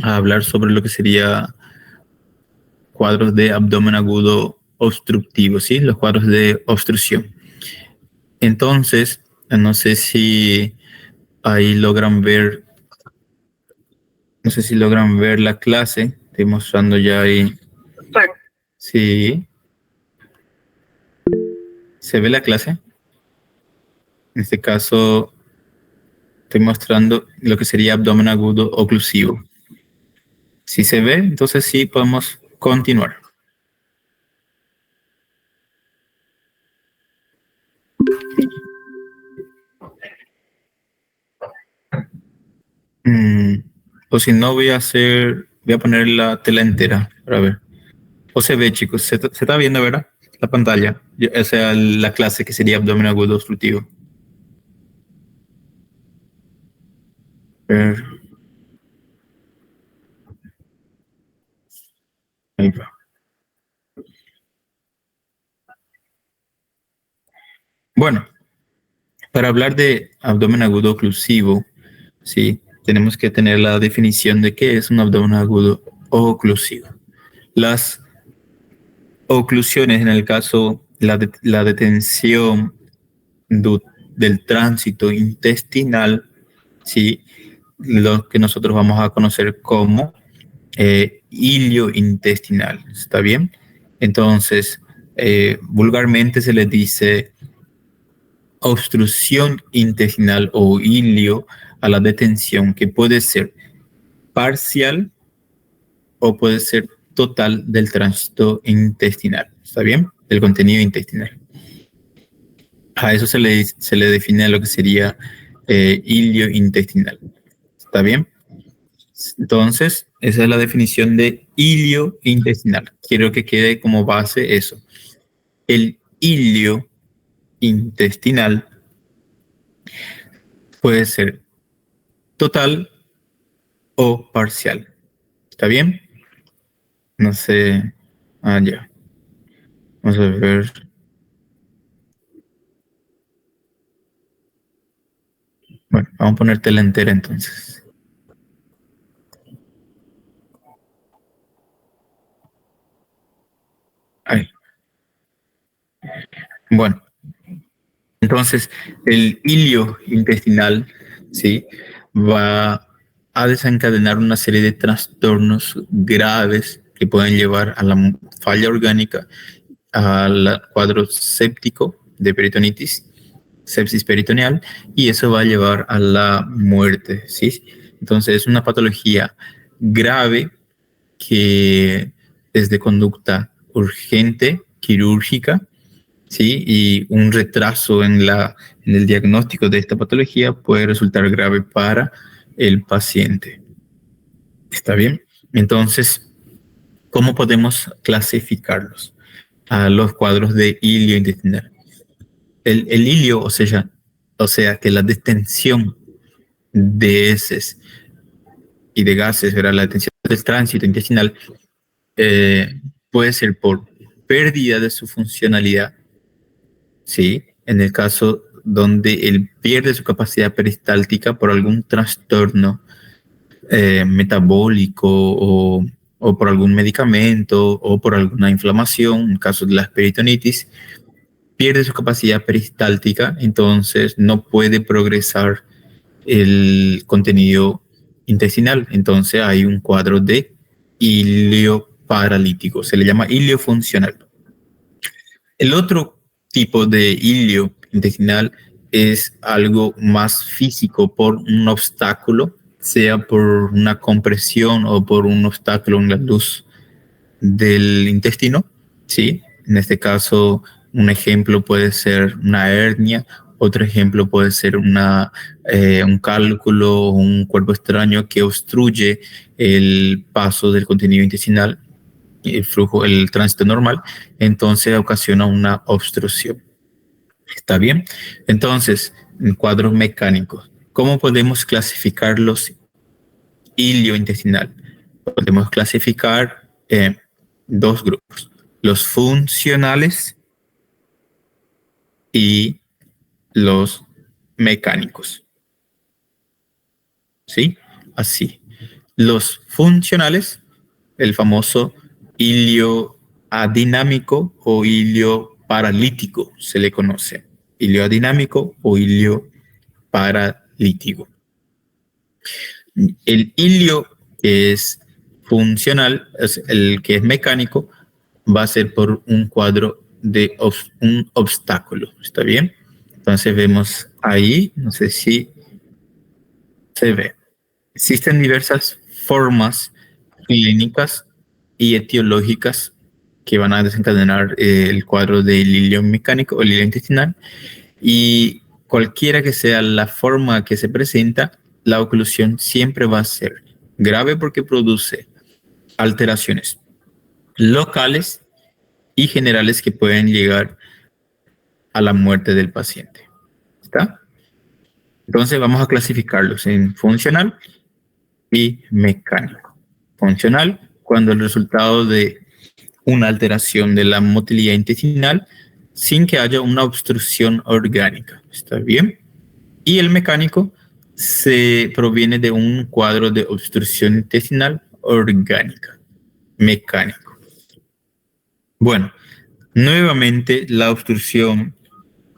a hablar sobre lo que sería cuadros de abdomen agudo obstructivo, ¿sí? Los cuadros de obstrucción. Entonces, no sé si ahí logran ver, no sé si logran ver la clase. Estoy mostrando ya ahí. Sí. ¿Se ve la clase? En este caso, estoy mostrando lo que sería abdomen agudo oclusivo. Si se ve, entonces sí podemos continuar. O si no, voy a poner la tela entera para ver. O se ve, chicos, se está viendo, ¿verdad? La pantalla, o sea, la clase que sería abdomen agudo obstructivo. Ver, ahí va. Bueno, para hablar de abdomen agudo oclusivo, sí, tenemos que tener la definición de qué es un abdomen agudo oclusivo. Las oclusiones, en el caso, la detención del tránsito intestinal, sí, lo que nosotros vamos a conocer como hilio intestinal, ¿está bien? Entonces, vulgarmente se le dice obstrucción intestinal o hilio a la detención, que puede ser parcial o puede ser total del tránsito intestinal, ¿está bien? Del contenido intestinal. A eso se le define lo que sería hilio intestinal, ¿está bien? Entonces, esa es la definición de hilio intestinal. Quiero que quede como base eso. El hilio intestinal puede ser total o parcial. ¿Está bien? No sé. Ah, ya. Vamos a ver. Bueno, vamos a poner tela entera entonces. Ahí. Bueno, entonces el hilio intestinal, ¿sí? Va a desencadenar una serie de trastornos graves que pueden llevar a la falla orgánica, al cuadro séptico de peritonitis, sepsis peritoneal, y eso va a llevar a la muerte, ¿sí? Entonces es una patología grave que es de conducta urgente, quirúrgica, ¿sí? Y un retraso en el diagnóstico de esta patología puede resultar grave para el paciente. ¿Está bien? Entonces, ¿cómo podemos clasificarlos a los cuadros de hilio intestinal? El hilio, o sea que la detención de heces y de gases, ¿verdad? La detención del tránsito intestinal puede ser por pérdida de su funcionalidad, ¿sí? En el caso donde él pierde su capacidad peristáltica por algún trastorno metabólico o por algún medicamento o por alguna inflamación, en el caso de la peritonitis, pierde su capacidad peristáltica, entonces no puede progresar el contenido intestinal. Entonces hay un cuadro de hilio paralítico, se le llama hilio funcional. El otro tipo de hilio intestinal es algo más físico por un obstáculo, sea por una compresión o por un obstáculo en la luz del intestino, ¿sí? En este caso, un ejemplo puede ser una hernia, otro ejemplo puede ser un cálculo o un cuerpo extraño que obstruye el paso del contenido intestinal, el flujo, el tránsito normal, entonces ocasiona una obstrucción. ¿Está bien? Entonces, en cuadros mecánicos, ¿cómo podemos clasificar los iliointestinal? Podemos clasificar dos grupos, los funcionales y los mecánicos. ¿Sí? Así. Los funcionales, el famoso hilio adinámico o hilio paralítico, se le conoce. Hilio adinámico o hilio paralítico. El hilio que es funcional, es el que es mecánico, va a ser por un cuadro de un obstáculo. ¿Está bien? Entonces vemos ahí, no sé si se ve. Existen diversas formas clínicas y etiológicas que van a desencadenar el cuadro del hilio mecánico o el hilio intestinal, y cualquiera que sea la forma que se presenta, la oclusión siempre va a ser grave porque produce alteraciones locales y generales que pueden llegar a la muerte del paciente. ¿Está? Entonces vamos a clasificarlos en funcional y mecánico. Funcional, cuando el resultado de una alteración de la motilidad intestinal sin que haya una obstrucción orgánica. ¿Está bien? Y el mecánico se proviene de un cuadro de obstrucción intestinal orgánica, mecánico. Bueno, nuevamente la obstrucción,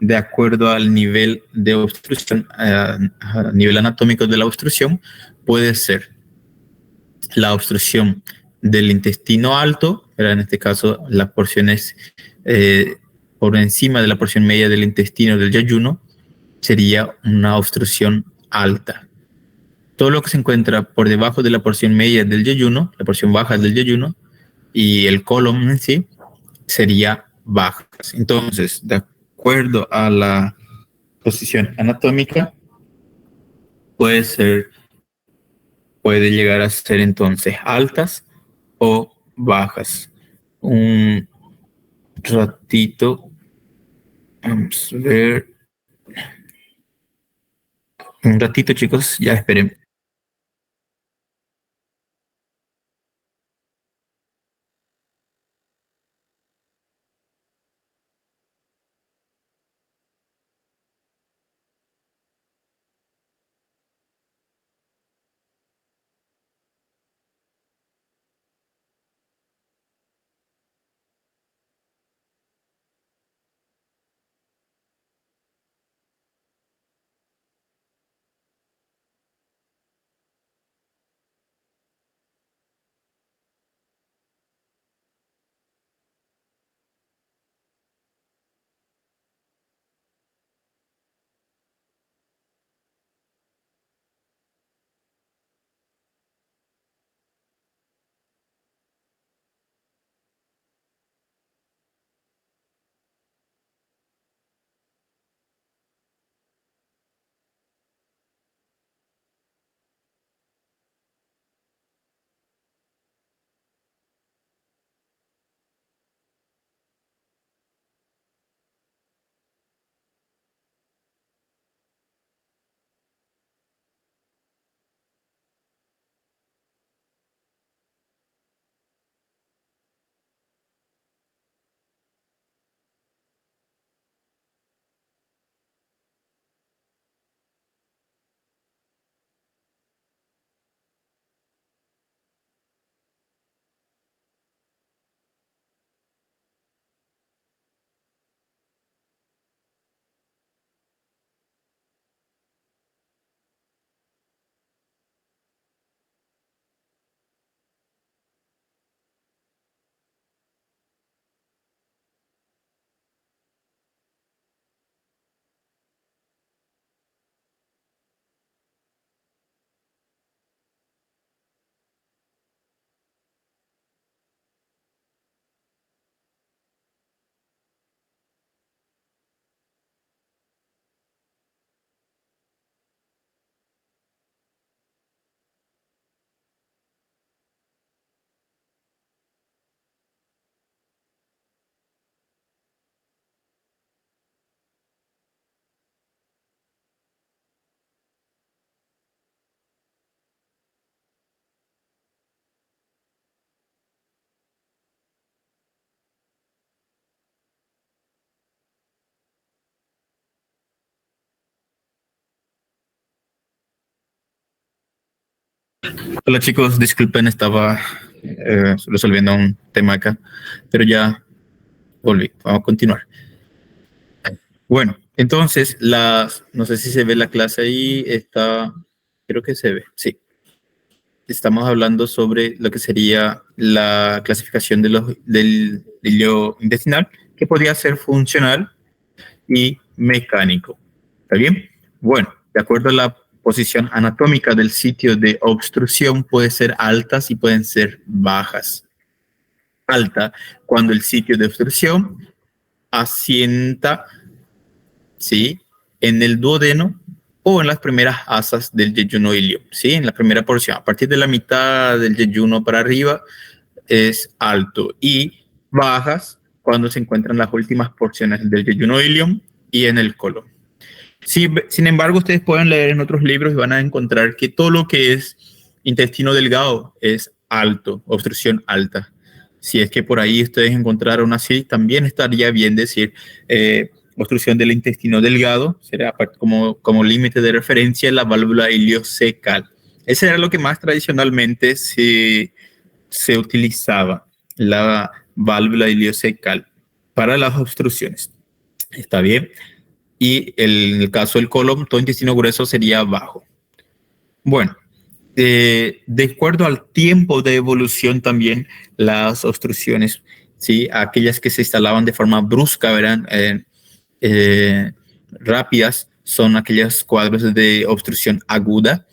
de acuerdo al nivel de obstrucción, a nivel anatómico de la obstrucción, puede ser la obstrucción del intestino alto, pero en este caso las porciones por encima de la porción media del intestino del yeyuno, sería una obstrucción alta. Todo lo que se encuentra por debajo de la porción media del yeyuno, la porción baja del yeyuno, y el colon en sí, sería bajas. Entonces, de acuerdo a la posición anatómica, puede ser, puede llegar a ser entonces altas o bajas. Un ratito, vamos a ver, un ratito chicos, ya esperen. Hola chicos, disculpen, estaba resolviendo un tema acá, pero ya volví. Vamos a continuar. Bueno, entonces, no sé si se ve la clase ahí, creo que se ve, sí. Estamos hablando sobre lo que sería la clasificación del hilo intestinal, que podría ser funcional y mecánico. ¿Está bien? Bueno, de acuerdo a la posición anatómica del sitio de obstrucción, puede ser altas y pueden ser bajas. Alta cuando el sitio de obstrucción asienta, ¿sí?, en el duodeno o en las primeras asas del yeyuno ilio, ¿sí?, en la primera porción. A partir de la mitad del yeyuno para arriba es alto, y bajas cuando se encuentran las últimas porciones del yeyuno ilium y en el colon. Sí, sin embargo, ustedes pueden leer en otros libros y van a encontrar que todo lo que es intestino delgado es alto, obstrucción alta. Si es que por ahí ustedes encontraron así, también estaría bien decir obstrucción del intestino delgado, será como límite de referencia la válvula iliocecal. Ese era lo que más tradicionalmente se utilizaba, la válvula iliocecal para las obstrucciones. ¿Está bien? Y en el caso del colon, todo intestino grueso sería bajo. Bueno, de acuerdo al tiempo de evolución también, las obstrucciones, ¿sí?, aquellas que se instalaban de forma brusca, eran rápidas, son aquellos cuadros de obstrucción aguda,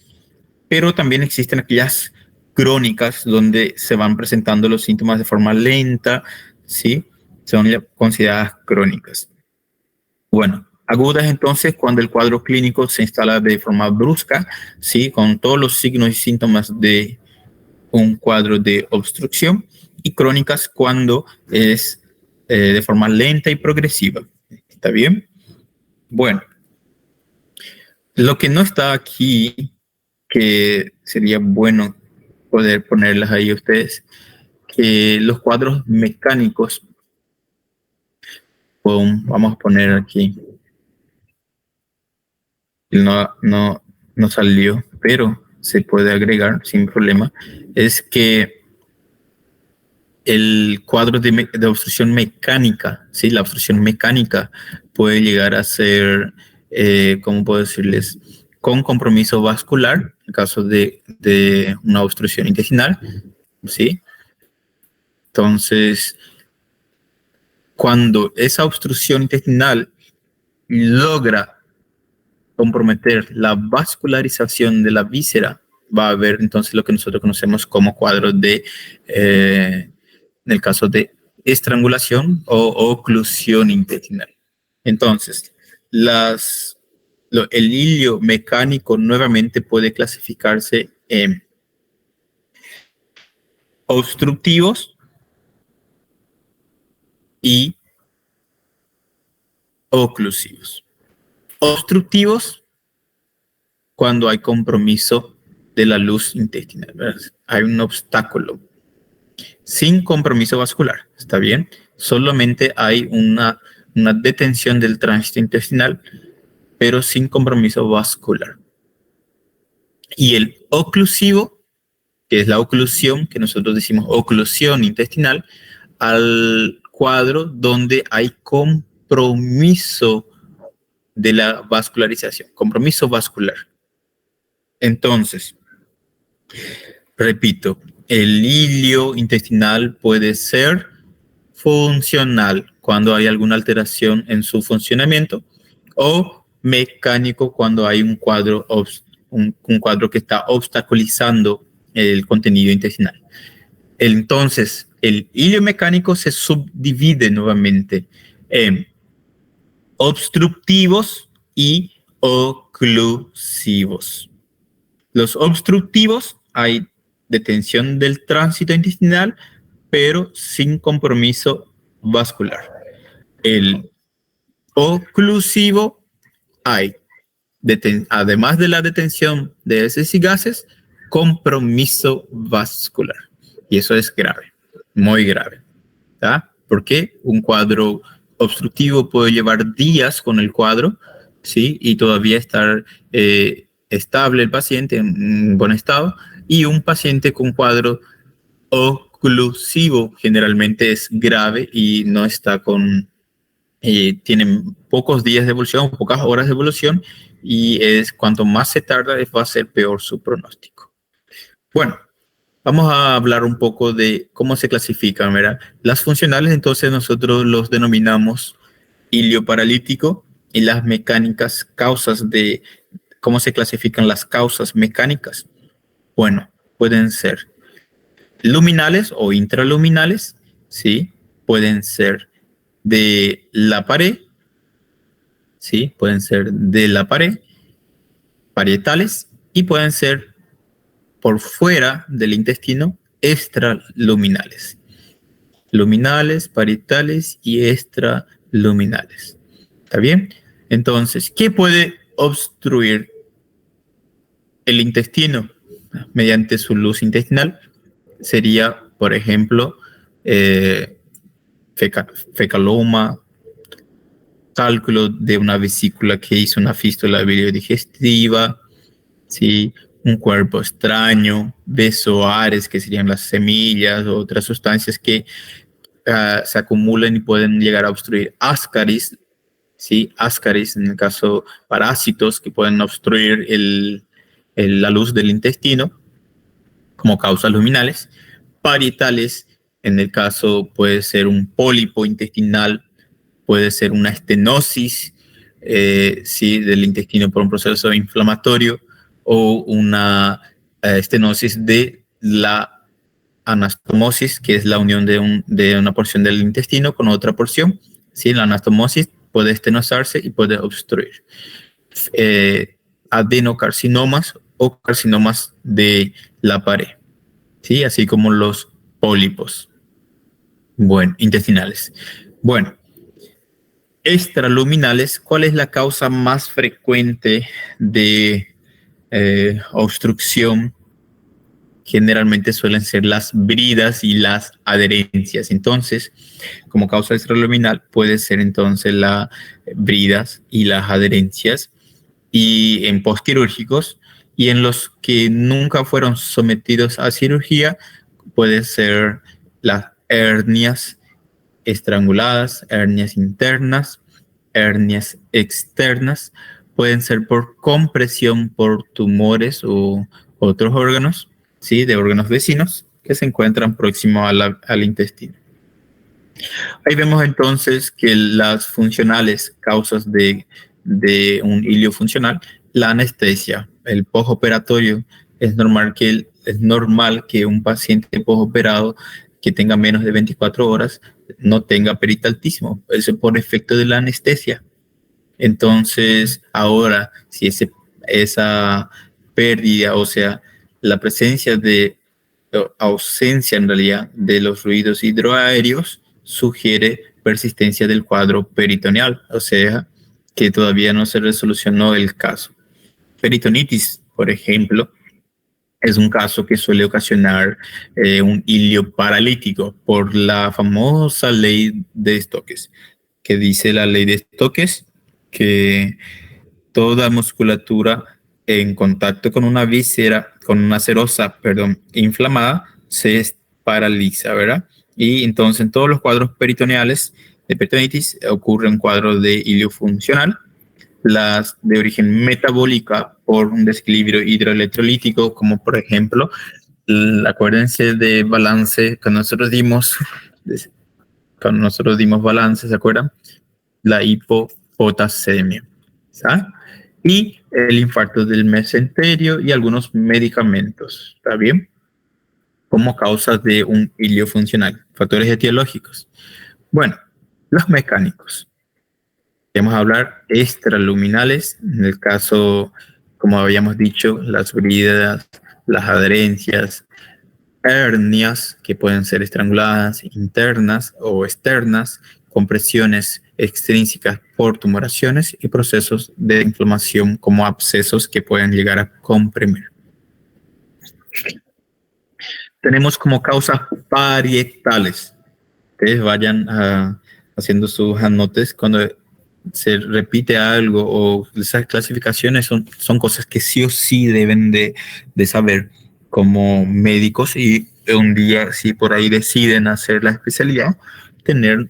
pero también existen aquellas crónicas donde se van presentando los síntomas de forma lenta, ¿sí? Son consideradas crónicas. Bueno, agudas entonces cuando el cuadro clínico se instala de forma brusca, ¿sí?, con todos los signos y síntomas de un cuadro de obstrucción, y crónicas cuando es de forma lenta y progresiva. ¿Está bien? Bueno, lo que no está aquí, que sería bueno poder ponerlas ahí a ustedes, que los cuadros mecánicos, vamos a poner aquí, no salió, pero se puede agregar sin problema, es que el cuadro de obstrucción mecánica, ¿sí?, la obstrucción mecánica puede llegar a ser, ¿cómo puedo decirles?, con compromiso vascular, en el caso de una obstrucción intestinal, ¿sí? Entonces, cuando esa obstrucción intestinal logra comprometer la vascularización de la víscera, va a haber entonces lo que nosotros conocemos como cuadro en el caso de estrangulación o oclusión intestinal. Entonces, el hilio mecánico nuevamente puede clasificarse en obstructivos y oclusivos. Obstructivos cuando hay compromiso de la luz intestinal, ¿verdad? Hay un obstáculo sin compromiso vascular, ¿está bien? Solamente hay una detención del tránsito intestinal, pero sin compromiso vascular. Y el oclusivo, que es la oclusión, que nosotros decimos oclusión intestinal, al cuadro donde hay compromiso de la vascularización, compromiso vascular. Entonces, repito, el hilio intestinal puede ser funcional cuando hay alguna alteración en su funcionamiento, o mecánico cuando hay un cuadro que está obstaculizando el contenido intestinal. Entonces, el hilio mecánico se subdivide nuevamente en obstructivos y oclusivos. Los obstructivos, hay detención del tránsito intestinal, pero sin compromiso vascular. El oclusivo, hay, además de la detención de heces y gases, compromiso vascular. Y eso es grave, muy grave. ¿Tá? Porque un cuadro obstructivo puede llevar días con el cuadro, ¿sí?, y todavía estar estable el paciente en buen estado, y un paciente con cuadro oclusivo generalmente es grave y no está tienen pocos días de evolución, pocas horas de evolución, y cuanto más se tarda, va a ser peor su pronóstico. Bueno, vamos a hablar un poco de cómo se clasifican, ¿verdad? Las funcionales, entonces, nosotros los denominamos ilio paralítico, y las mecánicas, causas de cómo se clasifican las causas mecánicas. Bueno, pueden ser luminales o intraluminales, ¿sí? Pueden ser de la pared, ¿sí? Pueden ser de la pared, parietales, y pueden ser por fuera del intestino, extraluminales. Luminales, parietales y extraluminales. ¿Está bien? Entonces, ¿qué puede obstruir el intestino mediante su luz intestinal? Sería, por ejemplo, fecaloma, cálculo de una vesícula que hizo una fístula biliodigestiva, ¿sí? Un cuerpo extraño, besoares, que serían las semillas o otras sustancias que se acumulan y pueden llegar a obstruir. Ascaris, ¿sí? Ascaris, en el caso parásitos que pueden obstruir la luz del intestino como causas luminales. Parietales, en el caso puede ser un pólipo intestinal, puede ser una estenosis, ¿sí? Del intestino por un proceso inflamatorio, o una estenosis de la anastomosis, que es la unión de una porción del intestino con otra porción. ¿Sí? La anastomosis puede estenosarse y puede obstruir. Adenocarcinomas o carcinomas de la pared, ¿sí? Así como los pólipos, bueno, intestinales. Bueno, extraluminales, ¿cuál es la causa más frecuente de obstrucción? Generalmente suelen ser las bridas y las adherencias. Entonces, como causa extraluminal puede ser entonces las bridas y las adherencias, y en postquirúrgicos, y en los que nunca fueron sometidos a cirugía puede ser las hernias estranguladas, hernias internas, hernias externas, pueden ser por compresión por tumores o otros órganos, ¿sí? De órganos vecinos que se encuentran próximos al intestino. Ahí vemos entonces que las funcionales causas de un ilio funcional, la anestesia, el postoperatorio, es normal que un paciente postoperado que tenga menos de 24 horas no tenga peritaltismo, eso por efecto de la anestesia. Entonces, ahora, si esa pérdida, o sea, la presencia de ausencia en realidad de los fluidos hidroaéreos, sugiere persistencia del cuadro peritoneal, o sea, que todavía no se resolucionó el caso. Peritonitis, por ejemplo, es un caso que suele ocasionar un ilio paralítico por la famosa ley de Stokes, que dice la ley de Stokes que toda musculatura en contacto con una víscera, con una serosa, inflamada, se paraliza, ¿verdad? Y entonces en todos los cuadros peritoneales de peritonitis ocurre un cuadro de ilio funcional. Las de origen metabólica por un desequilibrio hidroelectrolítico, como por ejemplo, acuérdense de balance, cuando nosotros dimos balance, ¿se acuerdan? La hipopotasemia, ¿sabes? Y el infarto del mesenterio y algunos medicamentos, ¿está bien? Como causas de un ilio funcional, factores etiológicos. Bueno, los mecánicos. Vamos a hablar extraluminales, en el caso, como habíamos dicho, las bridas, las adherencias, hernias que pueden ser estranguladas, internas o externas, compresiones extrínsecas por tumoraciones y procesos de inflamación como abscesos que pueden llegar a comprimir. Tenemos como causas parietales. Ustedes vayan haciendo sus anotes cuando se repite algo, o esas clasificaciones son cosas que sí o sí deben de saber. como médicos y un día, si por ahí deciden hacer la especialidad, tener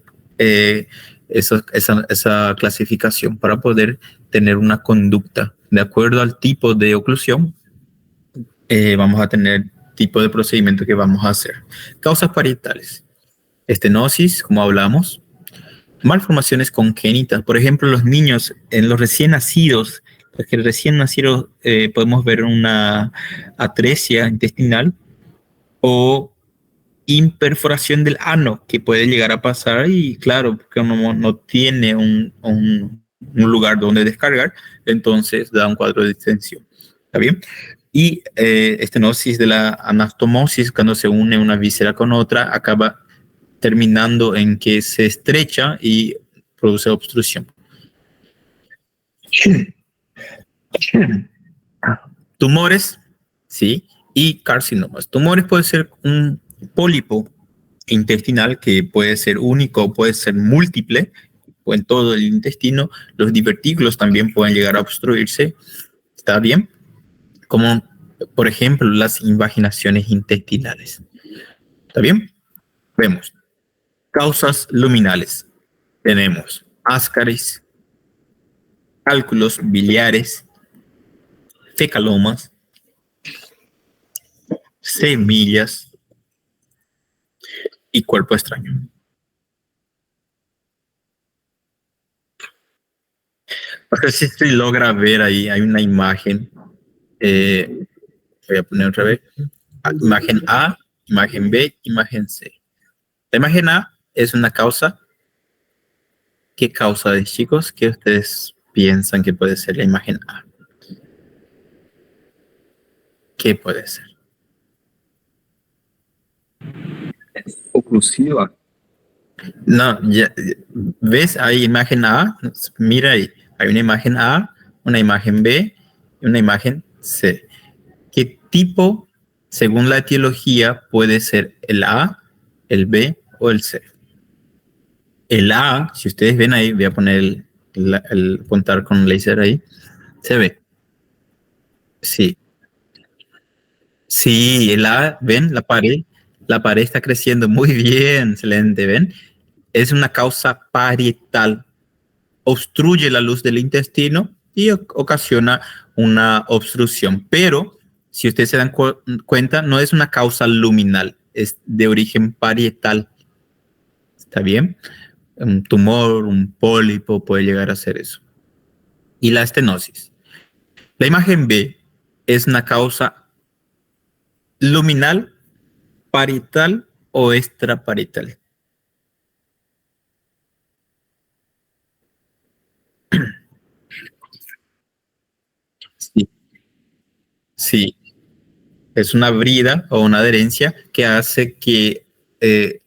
esa clasificación para poder tener una conducta. De acuerdo al tipo de oclusión, vamos a tener tipo de procedimiento que vamos a hacer. Causas parietales. Estenosis, como hablamos. Malformaciones congénitas. Por ejemplo, los niños, en los recién nacidos, los que recién nacidos podemos ver una atresia intestinal o imperforación del ano, que puede llegar a pasar y claro, porque uno no tiene un lugar donde descargar, entonces da un cuadro de distensión. ¿Está bien? Y estenosis de la anastomosis, cuando se une una víscera con otra, acaba terminando en que se estrecha y produce obstrucción. Tumores, sí, y carcinomas. Tumores puede ser un pólipo intestinal que puede ser único, puede ser múltiple, o en todo el intestino. Los divertículos también pueden llegar a obstruirse. ¿Está bien? Como, por ejemplo, las invaginaciones intestinales. ¿Está bien? Vemos. Causas luminales. Tenemos ascaris, cálculos biliares, fecalomas, semillas y cuerpo extraño. No sé si se logra ver ahí, hay una imagen. Voy a poner otra vez. Imagen A, imagen B, imagen C. La imagen A es una causa. ¿Qué causa de chicos? ¿Qué ustedes piensan que puede ser la imagen A? ¿Qué puede ser? Oclusiva. No, ya, ¿ves? Hay imagen A. Mira ahí. Hay una imagen A, una imagen B y una imagen C. ¿Qué tipo, según la etiología, puede ser el A, el B o el C? El A, si ustedes ven ahí, voy a poner el apuntar con láser ahí, se ve. Sí, sí, el A, ven, la pared está creciendo muy bien, excelente, ven. Es una causa parietal, obstruye la luz del intestino y ocasiona una obstrucción, pero si ustedes se dan cuenta, no es una causa luminal, es de origen parietal, ¿está bien? Un tumor, un pólipo puede llegar a ser eso. Y la estenosis. La imagen B es una causa luminal, parietal o extraparietal. Sí, sí, es una brida o una adherencia que hace que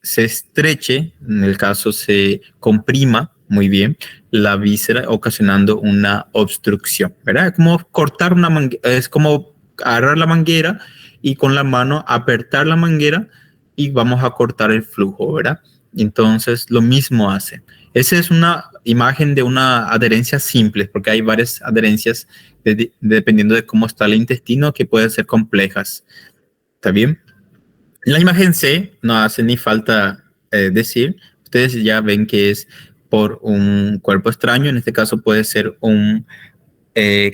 se estreche, en el caso se comprima muy bien la víscera, ocasionando una obstrucción, ¿verdad? Es como cortar una manguera, es como agarrar la manguera y con la mano apretar la manguera y vamos a cortar el flujo, ¿verdad? Entonces, lo mismo hace. Esa es una imagen de una adherencia simple, porque hay varias adherencias dependiendo de cómo está el intestino que pueden ser complejas. ¿Está bien? En la imagen C no hace ni falta decir. Ustedes ya ven que es por un cuerpo extraño. En este caso puede ser un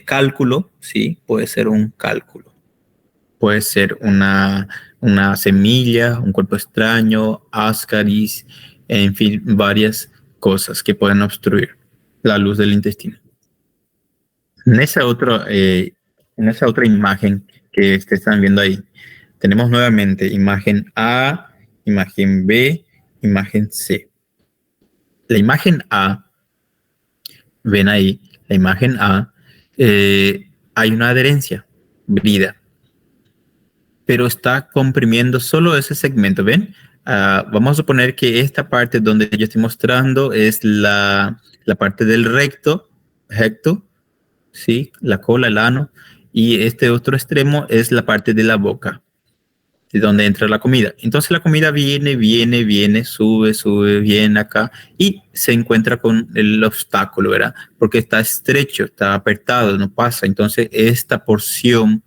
cálculo, ¿sí? Puede ser un cálculo. Puede ser una semilla, un cuerpo extraño, ascaris, en fin, varias cosas que pueden obstruir la luz del intestino. En en esa otra imagen que ustedes están viendo ahí, tenemos nuevamente imagen A, imagen B, imagen C. La imagen A, ven ahí, la imagen A, hay una adherencia, brida, pero está comprimiendo solo ese segmento, ¿ven? Vamos a suponer que esta parte donde yo estoy mostrando es la parte del recto, ¿sí? La cola, el ano, y este otro extremo es la parte de la boca, de donde entra la comida. Entonces la comida viene, sube, viene acá y se encuentra con el obstáculo, ¿verdad? Porque está estrecho, está apretado, no pasa. Entonces esta porción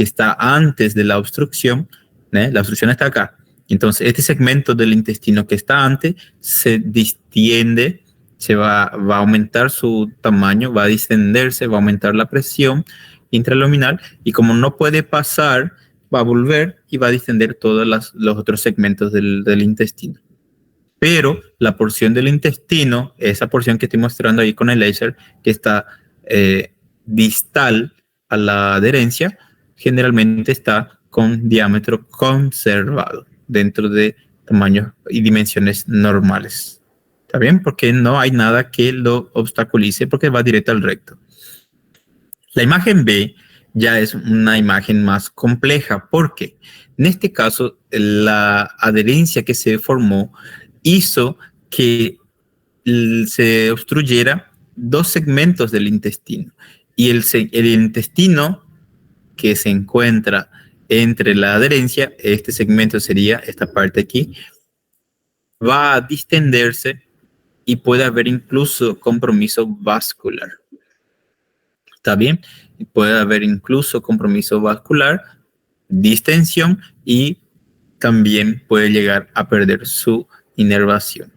que está antes de la obstrucción, la obstrucción está acá. Entonces, este segmento del intestino que está antes se distiende, va a aumentar su tamaño, va a distenderse, va a aumentar la presión intraluminal y como no puede pasar, va a volver y va a distender todos los otros segmentos del intestino. Pero la porción del intestino, esa porción que estoy mostrando ahí con el láser, que está distal a la adherencia, generalmente está con diámetro conservado dentro de tamaños y dimensiones normales. ¿Está bien? Porque no hay nada que lo obstaculice porque va directo al recto. La imagen B ya es una imagen más compleja porque en este caso la adherencia que se formó hizo que se obstruyera dos segmentos del intestino y el intestino que se encuentra entre la adherencia, este segmento sería esta parte aquí, va a distenderse y puede haber incluso compromiso vascular. ¿Está bien? Puede haber incluso compromiso vascular, distensión y también puede llegar a perder su inervación.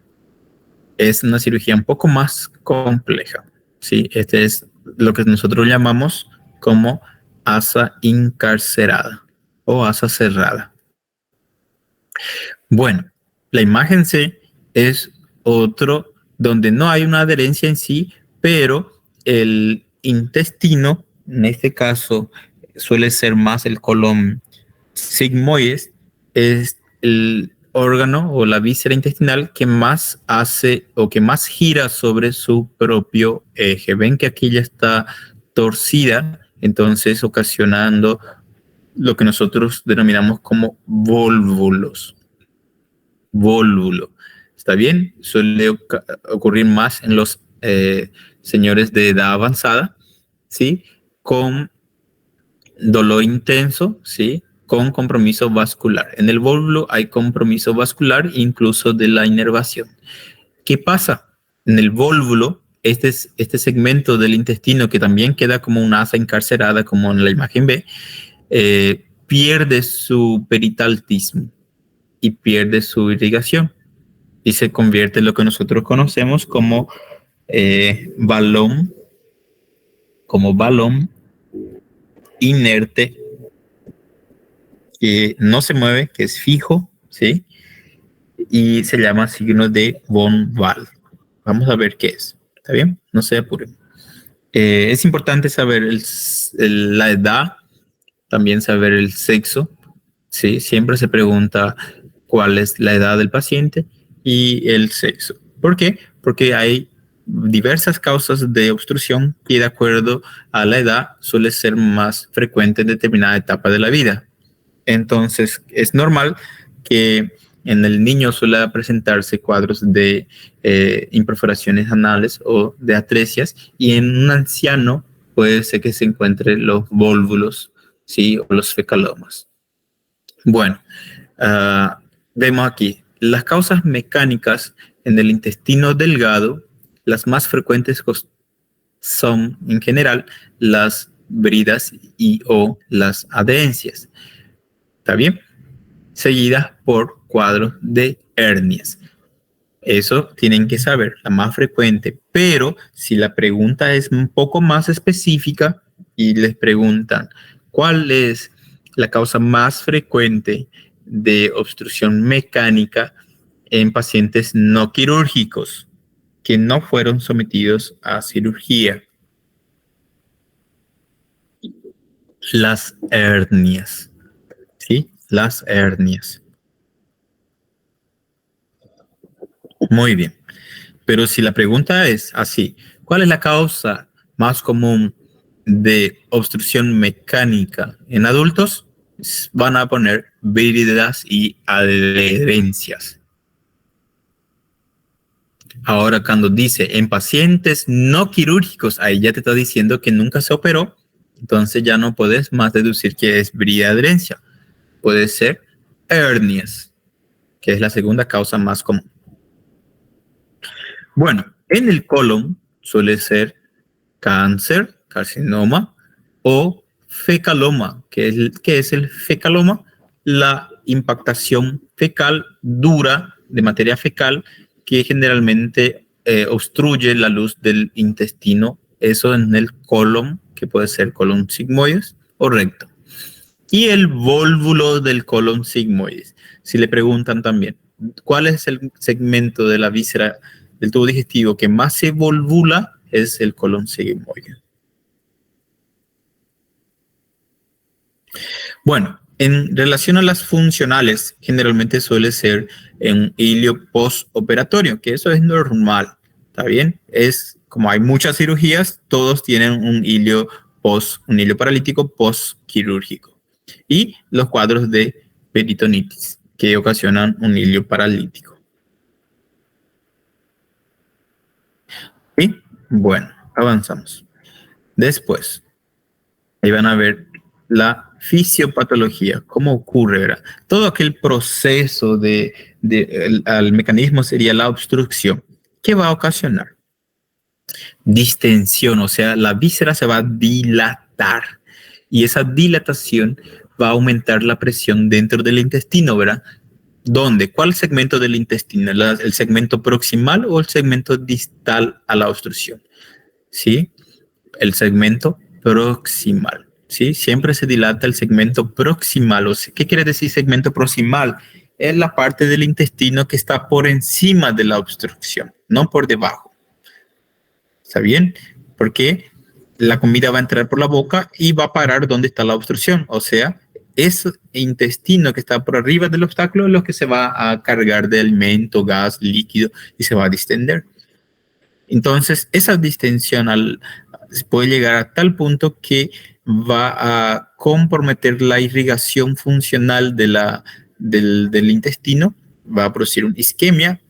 Es una cirugía un poco más compleja, ¿sí? Este es lo que nosotros llamamos como asa incarcerada o asa cerrada. Bueno, la imagen C es otro donde no hay una adherencia en sí, pero el intestino, en este caso suele ser más el colon sigmoides, es el órgano o la víscera intestinal que más hace o que más gira sobre su propio eje. Ven que aquí ya está torcida, entonces ocasionando lo que nosotros denominamos como volvulos. Vólvulo. ¿Está bien? Suele ocurrir más en los señores de edad avanzada, ¿sí? Con dolor intenso, ¿sí? Con compromiso vascular. En el vólvulo hay compromiso vascular, incluso de la inervación. ¿Qué pasa? En el vólvulo, este segmento del intestino que también queda como una asa encarcerada, como en la imagen B, pierde su peritaltismo y pierde su irrigación y se convierte en lo que nosotros conocemos como balón inerte que no se mueve, que es fijo, ¿sí? Y se llama signo de von Wall. Vamos a ver qué es. ¿Está bien? No se apuren. Es importante saber la edad, también saber el sexo, ¿sí? Siempre se pregunta cuál es la edad del paciente y el sexo. ¿Por qué? Porque hay diversas causas de obstrucción y de acuerdo a la edad suele ser más frecuente en determinada etapa de la vida. Entonces es normal que en el niño suele presentarse cuadros de imperforaciones anales o de atresias y en un anciano puede ser que se encuentre los vólvulos, ¿sí? O los fecalomas. Bueno, vemos aquí las causas mecánicas en el intestino delgado. Las más frecuentes son en general las bridas y o las adherencias. ¿Está bien? Seguidas por cuadros de hernias. Eso tienen que saber, la más frecuente. Pero si la pregunta es un poco más específica y les preguntan cuál es la causa más frecuente de obstrucción mecánica en pacientes no quirúrgicos que no fueron sometidos a cirugía, las hernias, ¿sí? Las hernias. Muy bien. Pero si la pregunta es así, ¿cuál es la causa más común de obstrucción mecánica en adultos? Van a poner bridas y adherencias. Ahora, cuando dice en pacientes no quirúrgicos, ahí ya te está diciendo que nunca se operó, entonces ya no puedes más deducir que es brida y adherencia. Puede ser hernias, que es la segunda causa más común. Bueno, en el colon suele ser cáncer, carcinoma o fecaloma. ¿Qué es el fecaloma? La impactación fecal dura de materia fecal que generalmente obstruye la luz del intestino, eso en el colon, que puede ser colon sigmoides o recto. Y el vólvulo del colon sigmoides. Si le preguntan también, ¿cuál es el segmento de la víscera del tubo digestivo que más se volvula? Es el colon sigmoide. Bueno, en relación a las funcionales, generalmente suele ser en ilio postoperatorio, que eso es normal, ¿está bien? Es como hay muchas cirugías, todos tienen un ilio paralítico postquirúrgico. Y los cuadros de peritonitis, que ocasionan un ilio paralítico. Y bueno, avanzamos. Después, ahí van a ver la fisiopatología, cómo ocurre, ¿verdad? Todo aquel proceso al mecanismo sería la obstrucción. ¿Qué va a ocasionar? Distensión, o sea, la víscera se va a dilatar y esa dilatación va a aumentar la presión dentro del intestino, ¿verdad? ¿Dónde? ¿Cuál segmento del intestino? ¿El segmento proximal o el segmento distal a la obstrucción? ¿Sí? El segmento proximal. ¿Sí? Siempre se dilata el segmento proximal. O sea, ¿qué quiere decir segmento proximal? Es la parte del intestino que está por encima de la obstrucción, no por debajo. ¿Está bien? Porque la comida va a entrar por la boca y va a parar donde está la obstrucción. O sea, ese intestino que está por arriba del obstáculo es lo que se va a cargar de alimento, gas, líquido y se va a distender. Entonces, esa distensión puede llegar a tal punto que va a comprometer la irrigación funcional del intestino, va a producir una isquemia,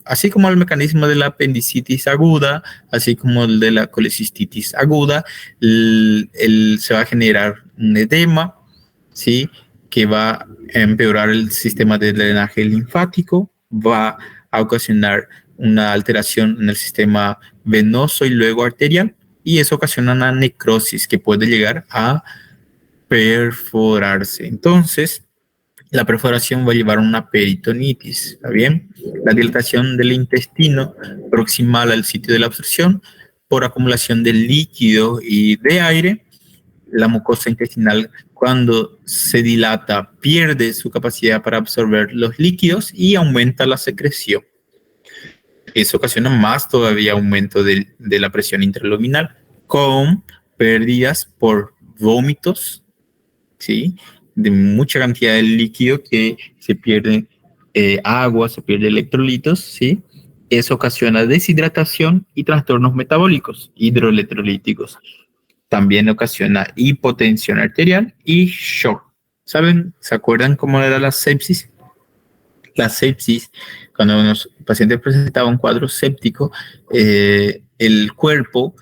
así como el mecanismo de la apendicitis aguda, así como el de la colecistitis aguda, se va a generar un edema, ¿sí? Que va a empeorar el sistema de drenaje linfático, va a ocasionar una alteración en el sistema venoso y luego arterial, y eso ocasiona una necrosis que puede llegar a perforarse. Entonces, la perforación va a llevar a una peritonitis, ¿está bien? La dilatación del intestino proximal al sitio de la obstrucción por acumulación de líquido y de aire. La mucosa intestinal, cuando se dilata, pierde su capacidad para absorber los líquidos y aumenta la secreción. Eso ocasiona más todavía aumento de la presión intraluminal, con pérdidas por vómitos, ¿sí? De mucha cantidad de líquido que se pierde agua, se pierde electrolitos, ¿sí? Eso ocasiona deshidratación y trastornos metabólicos, hidroelectrolíticos. También ocasiona hipotensión arterial y shock. ¿Saben? ¿Se acuerdan cómo era la sepsis? La sepsis, cuando los pacientes presentaban un cuadro séptico, el cuerpo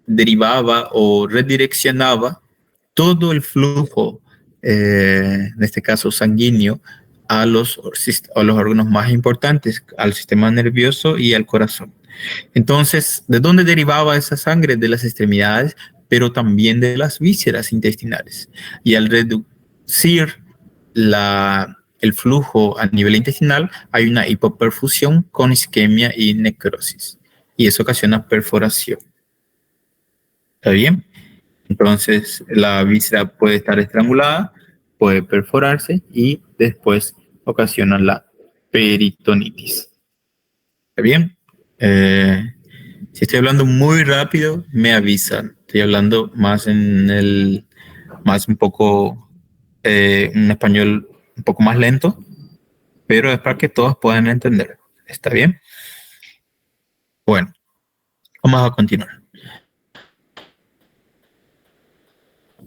derivaba o redireccionaba todo el flujo, en este caso sanguíneo, a los órganos más importantes, al sistema nervioso y al corazón. Entonces, ¿de dónde derivaba esa sangre? De las extremidades, pero también de las vísceras intestinales. Y al reducir el flujo a nivel intestinal, hay una hipoperfusión con isquemia y necrosis. Y eso ocasiona perforación. ¿Está bien? Entonces, la víscera puede estar estrangulada, puede perforarse y después ocasiona la peritonitis. ¿Está bien? Si estoy hablando muy rápido, me avisan. Estoy hablando más más un poco, un español un poco más lento, pero es para que todos puedan entender. ¿Está bien? Bueno, vamos a continuar.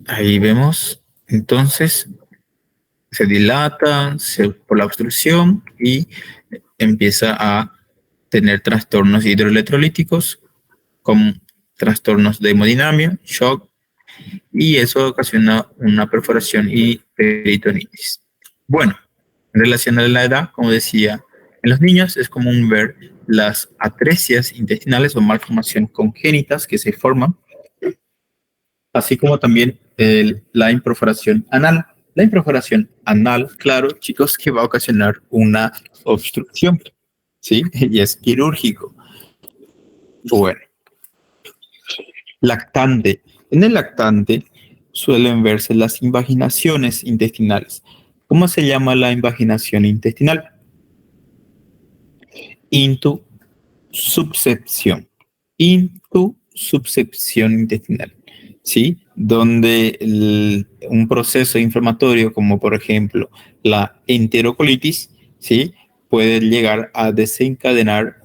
Ahí vemos, entonces, se dilata por la obstrucción y empieza a tener trastornos hidroelectrolíticos con trastornos de hemodinamia, shock, y eso ocasiona una perforación y peritonitis. Bueno, en relación a la edad, como decía, en los niños es común ver las atresias intestinales o malformaciones congénitas que se forman así como también la imperforación anal. La imperforación anal, claro, chicos, que va a ocasionar una obstrucción, ¿sí? Y es quirúrgico. Bueno, lactante. En el lactante suelen verse las invaginaciones intestinales. ¿Cómo se llama la invaginación intestinal? Intusubcepción. Intusubcepción intestinal. ¿Sí? Donde un proceso inflamatorio, como por ejemplo la enterocolitis, ¿sí? Puede llegar a desencadenar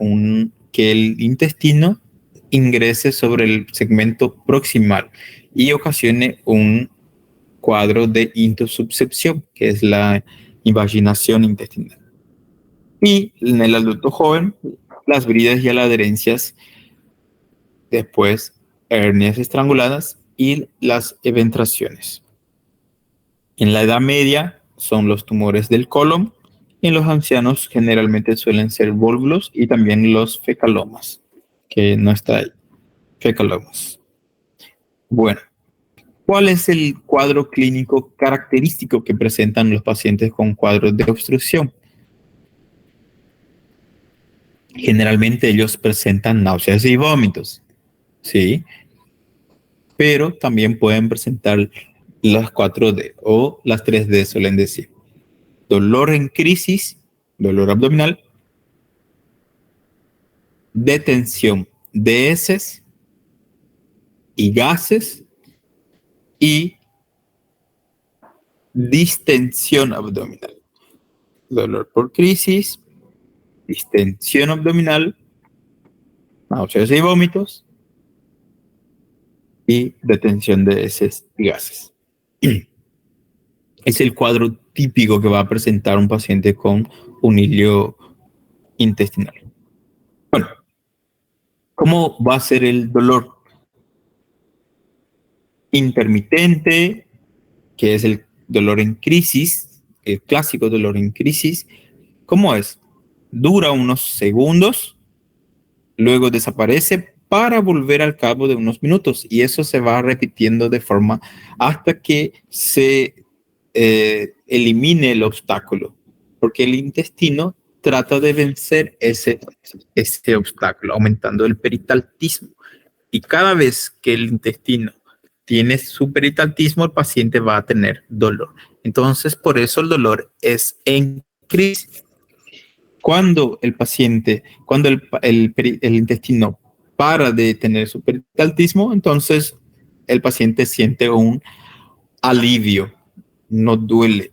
que el intestino ingrese sobre el segmento proximal y ocasione un cuadro de intusubcepción, que es la invaginación intestinal. Y en el adulto joven, las bridas y las adherencias, después hernias estranguladas y las eventraciones. En la edad media son los tumores del colon. En los ancianos generalmente suelen ser vólvulos y también los fecalomas, que no está ahí. Fecalomas. Bueno, ¿cuál es el cuadro clínico característico que presentan los pacientes con cuadros de obstrucción? Generalmente ellos presentan náuseas y vómitos, ¿sí? Pero también pueden presentar las 4D o las 3D, suelen decir. Dolor en crisis, dolor abdominal, detención de heces y gases y distensión abdominal. Dolor por crisis, distensión abdominal, náuseas y vómitos y detención de heces y gases. Es el cuadro típico que va a presentar un paciente con un hilio intestinal. Bueno, ¿cómo va a ser el dolor? Intermitente, que es el dolor en crisis, el clásico dolor en crisis. ¿Cómo es? Dura unos segundos, luego desaparece para volver al cabo de unos minutos y eso se va repitiendo de forma hasta que se elimine el obstáculo, porque el intestino trata de vencer ese obstáculo, aumentando el peristaltismo. Y cada vez que el intestino tiene su peristaltismo, el paciente va a tener dolor. Entonces, por eso el dolor es en crisis. Cuando el intestino para de tener su peristaltismo, entonces el paciente siente un alivio, no duele.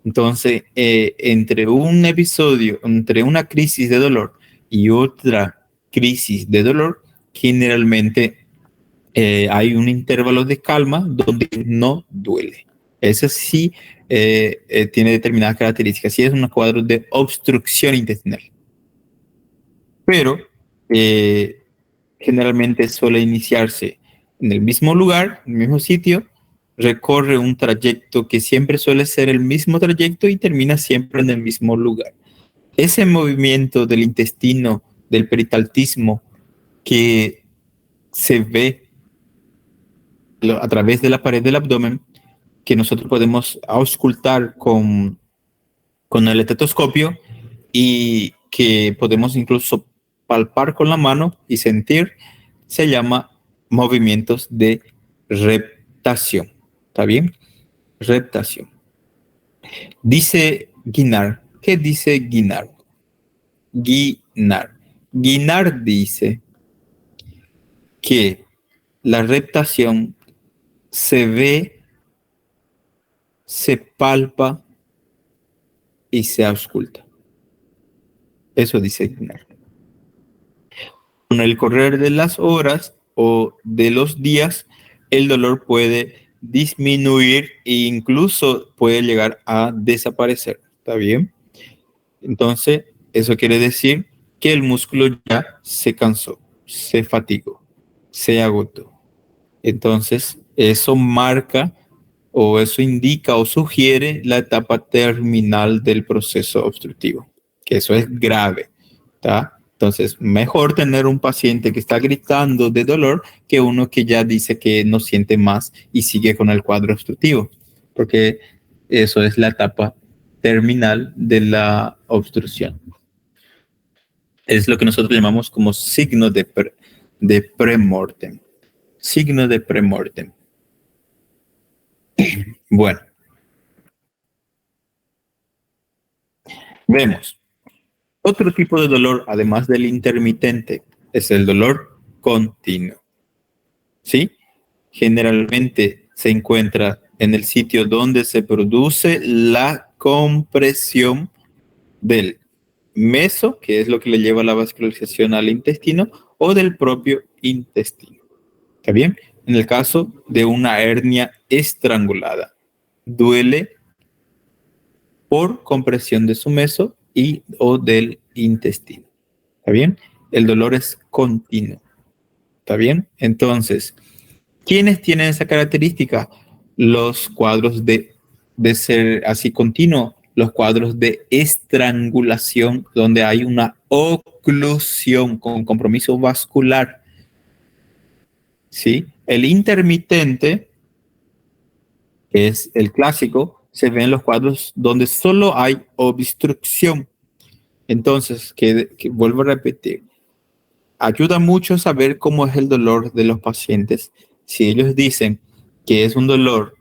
Entonces, entre un episodio, entre una crisis de dolor y otra crisis de dolor, generalmente hay un intervalo de calma donde no duele. Eso sí tiene determinadas características. Sí es un cuadro de obstrucción intestinal. Pero generalmente suele iniciarse en el mismo lugar, en el mismo sitio, recorre un trayecto que siempre suele ser el mismo trayecto y termina siempre en el mismo lugar. Ese movimiento del intestino, del peristaltismo, que se ve a través de la pared del abdomen, que nosotros podemos auscultar con el estetoscopio y que podemos incluso palpar con la mano y sentir, se llama movimientos de reptación. ¿Está bien? Reptación. Dice Guinard. ¿Qué dice Guinard? Guinard dice que la reptación se ve, se palpa y se ausculta. Eso dice Guinard. Con el correr de las horas o de los días, el dolor puede disminuir e incluso puede llegar a desaparecer. ¿Está bien? Entonces, eso quiere decir que el músculo ya se cansó, se fatigó, se agotó. Entonces, eso marca o eso indica o sugiere la etapa terminal del proceso obstructivo, que eso es grave, ¿está? Entonces, mejor tener un paciente que está gritando de dolor que uno que ya dice que no siente más y sigue con el cuadro obstructivo, porque eso es la etapa terminal de la obstrucción. Es lo que nosotros llamamos como signo de premortem. Signo de premortem. Bueno, vemos. Otro tipo de dolor, además del intermitente, es el dolor continuo. ¿Sí? Generalmente se encuentra en el sitio donde se produce la compresión del meso, que es lo que le lleva la vascularización al intestino, o del propio intestino. ¿Está bien? En el caso de una hernia estrangulada, duele por compresión de su meso y o del intestino. ¿Está bien? El dolor es continuo. ¿Está bien? Entonces, ¿quiénes tienen esa característica? Los cuadros de ser así continuo, los cuadros de estrangulación, donde hay una oclusión con compromiso vascular. ¿Sí? El intermitente, que es el clásico, se ve en los cuadros donde solo hay obstrucción. Entonces, que vuelvo a repetir, ayuda mucho saber cómo es el dolor de los pacientes. Si ellos dicen que es un dolor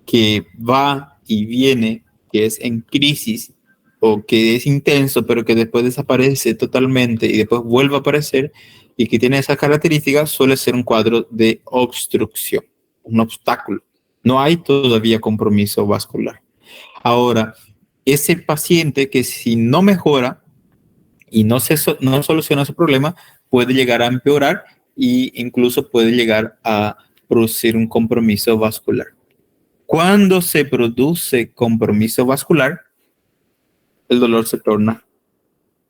que va y viene, que es en crisis o que es intenso, pero que después desaparece totalmente y después vuelve a aparecer y que tiene esas características, suele ser un cuadro de obstrucción, un obstáculo. No hay todavía compromiso vascular. Ahora, ese paciente que si no mejora y no soluciona su problema, puede llegar a empeorar e incluso puede llegar a producir un compromiso vascular. Cuando se produce compromiso vascular, el dolor se torna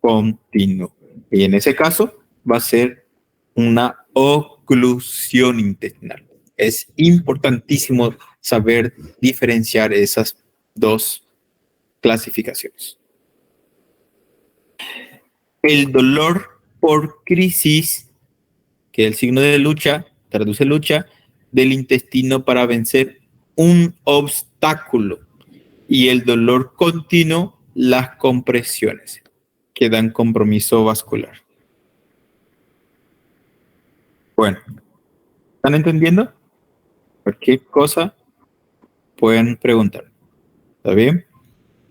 continuo. Y en ese caso va a ser una oclusión intestinal. Es importantísimo saber diferenciar esas dos clasificaciones. El dolor por crisis, que es el signo de lucha, traduce lucha, del intestino para vencer un obstáculo. Y el dolor continuo, las compresiones que dan compromiso vascular. Bueno, ¿están entendiendo? Cualquier cosa pueden preguntar. ¿Está bien?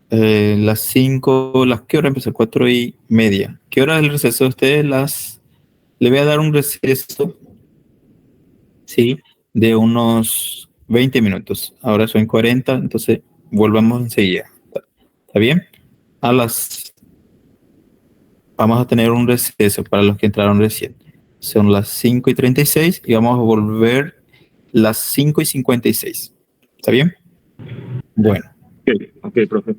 Las 5, ¿qué hora empezó? 4:30. ¿Qué hora es el receso de ustedes? Le voy a dar un receso, sí, de unos 20 minutos. Ahora son 40, entonces volvamos enseguida. ¿Está bien? Vamos a tener un receso para los que entraron recién. Son las 5:36 y vamos a volver las 5:56. ¿Está bien? Bueno. Ok, profe.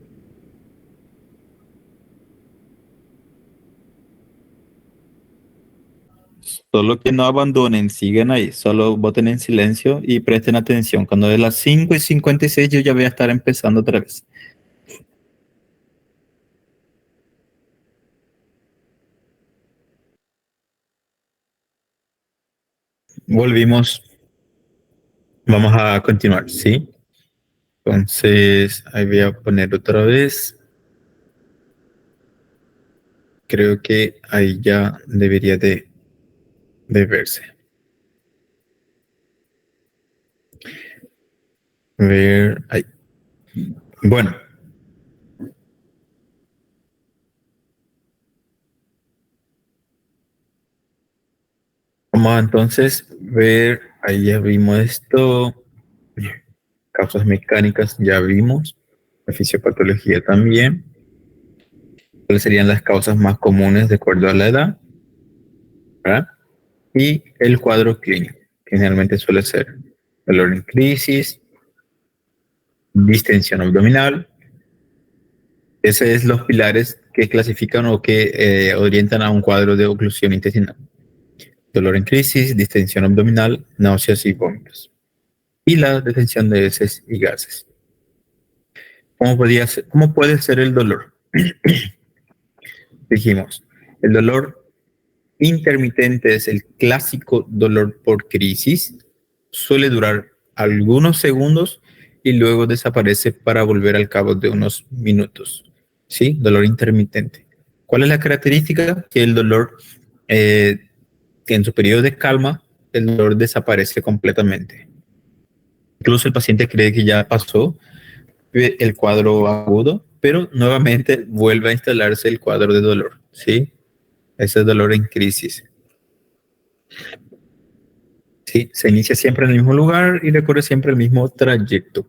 Solo que no abandonen, sigan ahí, solo voten en silencio y presten atención. Cuando es las 5:56 yo ya voy a estar empezando otra vez. Volvimos. Vamos a continuar, ¿sí? Entonces, ahí voy a poner otra vez. Creo que ahí ya debería de verse. Ver ahí. Bueno. Vamos a entonces ver, ahí ya vimos esto. Causas mecánicas ya vimos. La fisiopatología también. ¿Cuáles serían las causas más comunes de acuerdo a la edad? ¿Verdad? Y el cuadro clínico, que generalmente suele ser dolor en crisis, distensión abdominal. Esos son los pilares que clasifican o que orientan a un cuadro de oclusión intestinal. Dolor en crisis, distensión abdominal, náuseas y vómitos. Y la detención de heces y gases. ¿Cómo puede ser el dolor? Dijimos, El dolor intermitente es el clásico dolor por crisis. Suele durar algunos segundos y luego desaparece para volver al cabo de unos minutos. ¿Sí? Dolor intermitente. ¿Cuál es la característica? Que el dolor, que en su periodo de calma, el dolor desaparece completamente. Incluso el paciente cree que ya pasó el cuadro agudo, pero nuevamente vuelve a instalarse el cuadro de dolor, ¿sí? Ese dolor en crisis. Sí, se inicia siempre en el mismo lugar y recorre siempre el mismo trayecto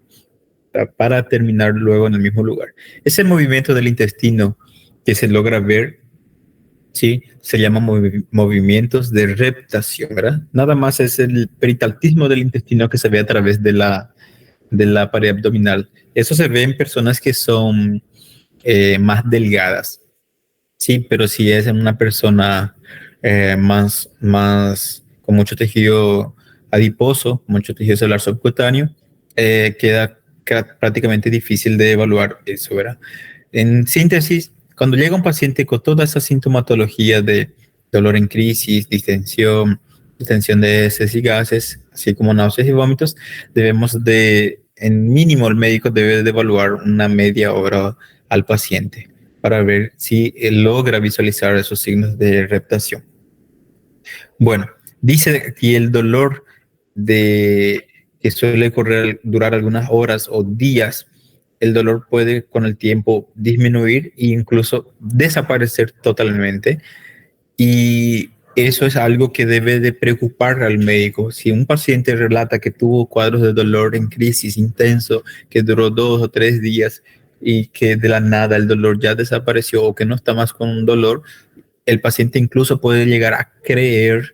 para terminar luego en el mismo lugar. Ese movimiento del intestino que se logra ver, sí, se llama movimientos de reptación, ¿verdad? Nada más es el peritaltismo del intestino que se ve a través de la pared abdominal. Eso se ve en personas que son más delgadas, sí, pero si es en una persona más con mucho tejido adiposo, mucho tejido celular subcutáneo, queda prácticamente difícil de evaluar eso, ¿verdad? En síntesis, cuando llega un paciente con toda esa sintomatología de dolor en crisis, distensión de heces y gases, así como náuseas y vómitos, debemos de, en mínimo el médico debe de evaluar una media hora al paciente para ver si él logra visualizar esos signos de reptación. Bueno, dice aquí el dolor que suele durar algunas horas o días, el dolor puede con el tiempo disminuir e incluso desaparecer totalmente. Y eso es algo que debe de preocupar al médico. Si un paciente relata que tuvo cuadros de dolor en crisis intenso, que duró 2 o 3 días y que de la nada el dolor ya desapareció o que no está más con un dolor, el paciente incluso puede llegar a creer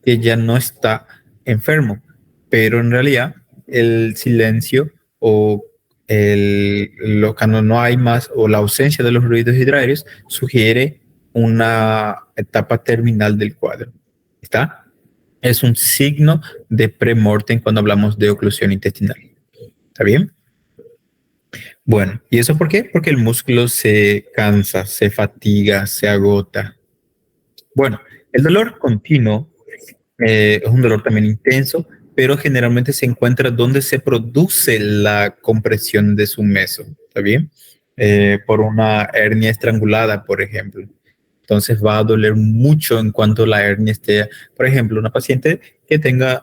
que ya no está enfermo, pero en realidad el silencio o cuando no hay más o la ausencia de los ruidos hidrarios sugiere una etapa terminal del cuadro. ¿Está? Es un signo de premortem cuando hablamos de oclusión intestinal. ¿Está bien? Bueno, ¿y eso por qué? Porque el músculo se cansa, se fatiga, se agota. Bueno, el dolor continuo es un dolor también intenso, pero generalmente se encuentra donde se produce la compresión de su meso, ¿está bien? Por una hernia estrangulada, por ejemplo. Entonces va a doler mucho en cuanto la hernia esté, por ejemplo, una paciente que tenga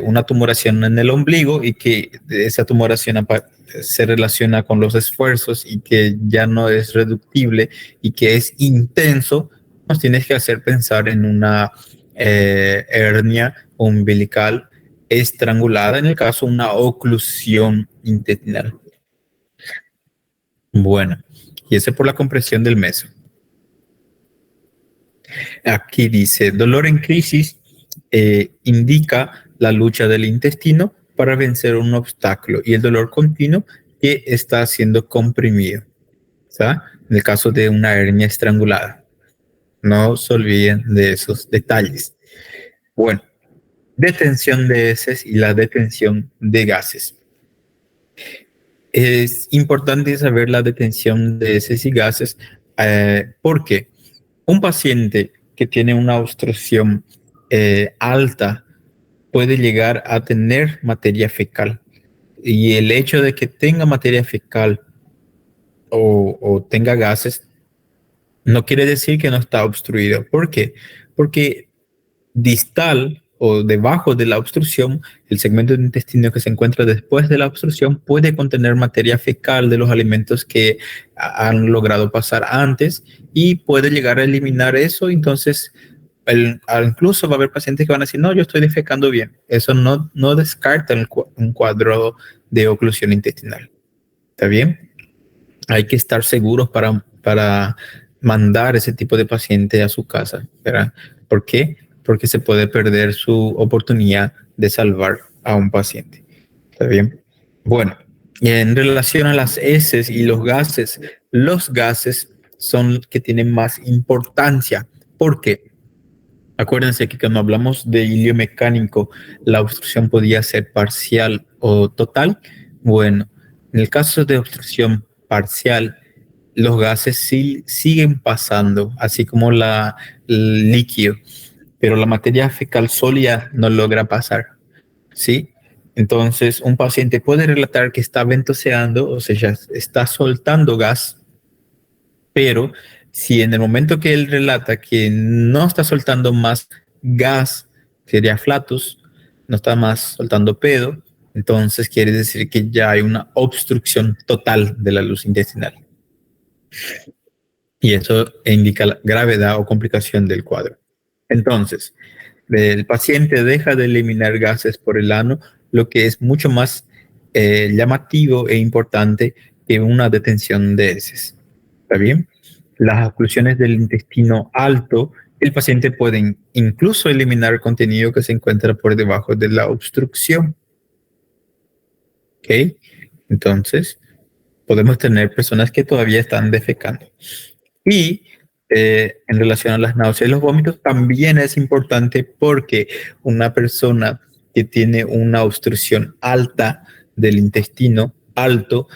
una tumoración en el ombligo y que esa tumoración se relaciona con los esfuerzos y que ya no es reductible y que es intenso, nos tienes que hacer pensar en una hernia umbilical estrangulada, en el caso una oclusión intestinal. Bueno, y ese por la compresión del meso. Aquí dice, dolor en crisis indica la lucha del intestino para vencer un obstáculo y el dolor continuo que está siendo comprimido. ¿Está? En el caso de una hernia estrangulada. No se olviden de esos detalles. Bueno, detención de heces y la detención de gases. Es importante saber la detención de heces y gases porque un paciente que tiene una obstrucción alta puede llegar a tener materia fecal. Y el hecho de que tenga materia fecal o tenga gases no quiere decir que no está obstruido. ¿Por qué? Porque distal o debajo de la obstrucción, el segmento de intestino que se encuentra después de la obstrucción puede contener materia fecal de los alimentos que han logrado pasar antes y puede llegar a eliminar eso. Entonces, incluso va a haber pacientes que van a decir, no, yo estoy defecando bien. Eso no descarta un cuadro de oclusión intestinal. ¿Está bien? Hay que estar seguros para mandar ese tipo de paciente a su casa, ¿verdad? ¿Por qué? Porque se puede perder su oportunidad de salvar a un paciente. ¿Está bien? Bueno, en relación a las heces y los gases son los que tienen más importancia. ¿Por qué? Acuérdense que cuando hablamos de hilio mecánico, la obstrucción podía ser parcial o total. Bueno, en el caso de obstrucción parcial, los gases sí, siguen pasando, así como el líquido, pero la materia fecal sólida no logra pasar, ¿sí? Entonces, un paciente puede relatar que está ventoseando, o sea, ya está soltando gas, pero si en el momento que él relata que no está soltando más gas, sería flatus, no está más soltando pedo, entonces quiere decir que ya hay una obstrucción total de la luz intestinal. Y eso indica la gravedad o complicación del cuadro. Entonces, el paciente deja de eliminar gases por el ano, lo que es mucho más llamativo e importante que una detención de heces. ¿Está bien? Las oclusiones del intestino alto, el paciente puede incluso eliminar contenido que se encuentra por debajo de la obstrucción. ¿Ok? Entonces, podemos tener personas que todavía están defecando. Y en relación a las náuseas y los vómitos, también es importante porque una persona que tiene una obstrucción alta del intestino alto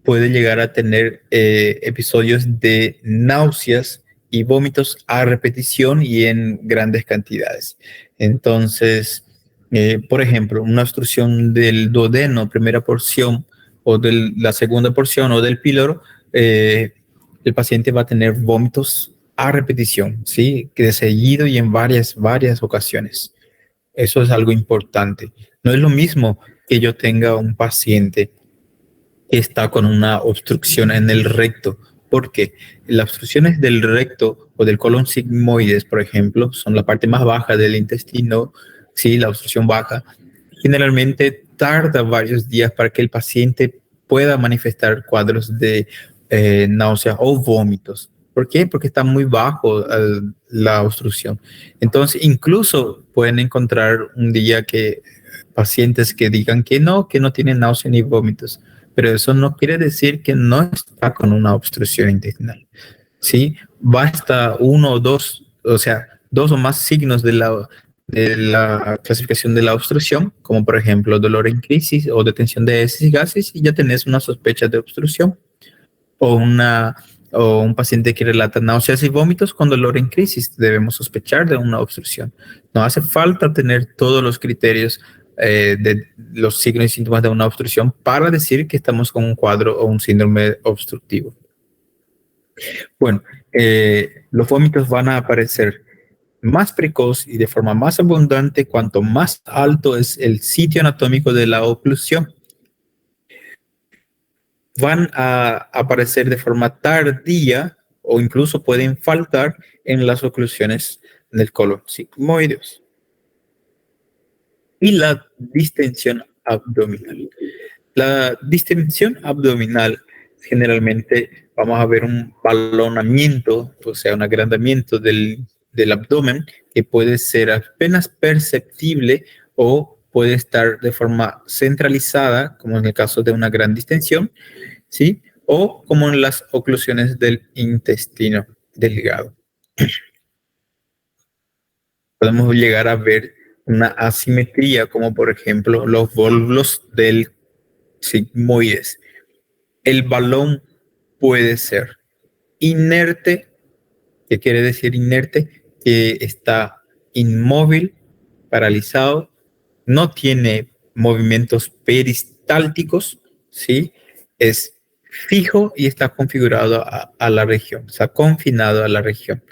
puede llegar a tener episodios de náuseas y vómitos a repetición y en grandes cantidades. Entonces, por ejemplo, una obstrucción del duodeno, primera porción, o de la segunda porción, o del píloro, el paciente va a tener vómitos a repetición, ¿sí? Que de seguido y en varias ocasiones. Eso es algo importante. No es lo mismo que yo tenga un paciente que está con una obstrucción en el recto, porque las obstrucciones del recto o del colon sigmoides, por ejemplo, son la parte más baja del intestino, ¿sí? La obstrucción baja. Generalmente tarda varios días para que el paciente pueda manifestar cuadros de náuseas o vómitos. ¿Por qué? Porque está muy bajo la obstrucción. Entonces, incluso pueden encontrar un día que pacientes que digan que no tienen náuseas ni vómitos, pero eso no quiere decir que no está con una obstrucción intestinal. ¿Sí? Basta uno o dos, o sea, dos o más signos de la clasificación de la obstrucción, como por ejemplo dolor en crisis o detención de heces y gases, y ya tenés una sospecha de obstrucción. O un paciente que relata náuseas y vómitos con dolor en crisis, debemos sospechar de una obstrucción. No hace falta tener todos los criterios de los signos y síntomas de una obstrucción para decir que estamos con un cuadro o un síndrome obstructivo. Bueno, los vómitos van a aparecer más precoz y de forma más abundante cuanto más alto es el sitio anatómico de la oclusión. Van a aparecer de forma tardía o incluso pueden faltar en las oclusiones del colon sigmoideus. Y la distensión abdominal. La distensión abdominal, generalmente vamos a ver un balonamiento, o sea, un agrandamiento del abdomen que puede ser apenas perceptible o puede estar de forma centralizada, como en el caso de una gran distensión, ¿sí? O como en las oclusiones del intestino delgado. Podemos llegar a ver una asimetría, como por ejemplo los volvos del sigmoides. El balón puede ser inerte. ¿Qué quiere decir inerte? Que está inmóvil, paralizado, no tiene movimientos peristálticos, ¿sí? Es fijo y está configurado a la región, está confinado a la región.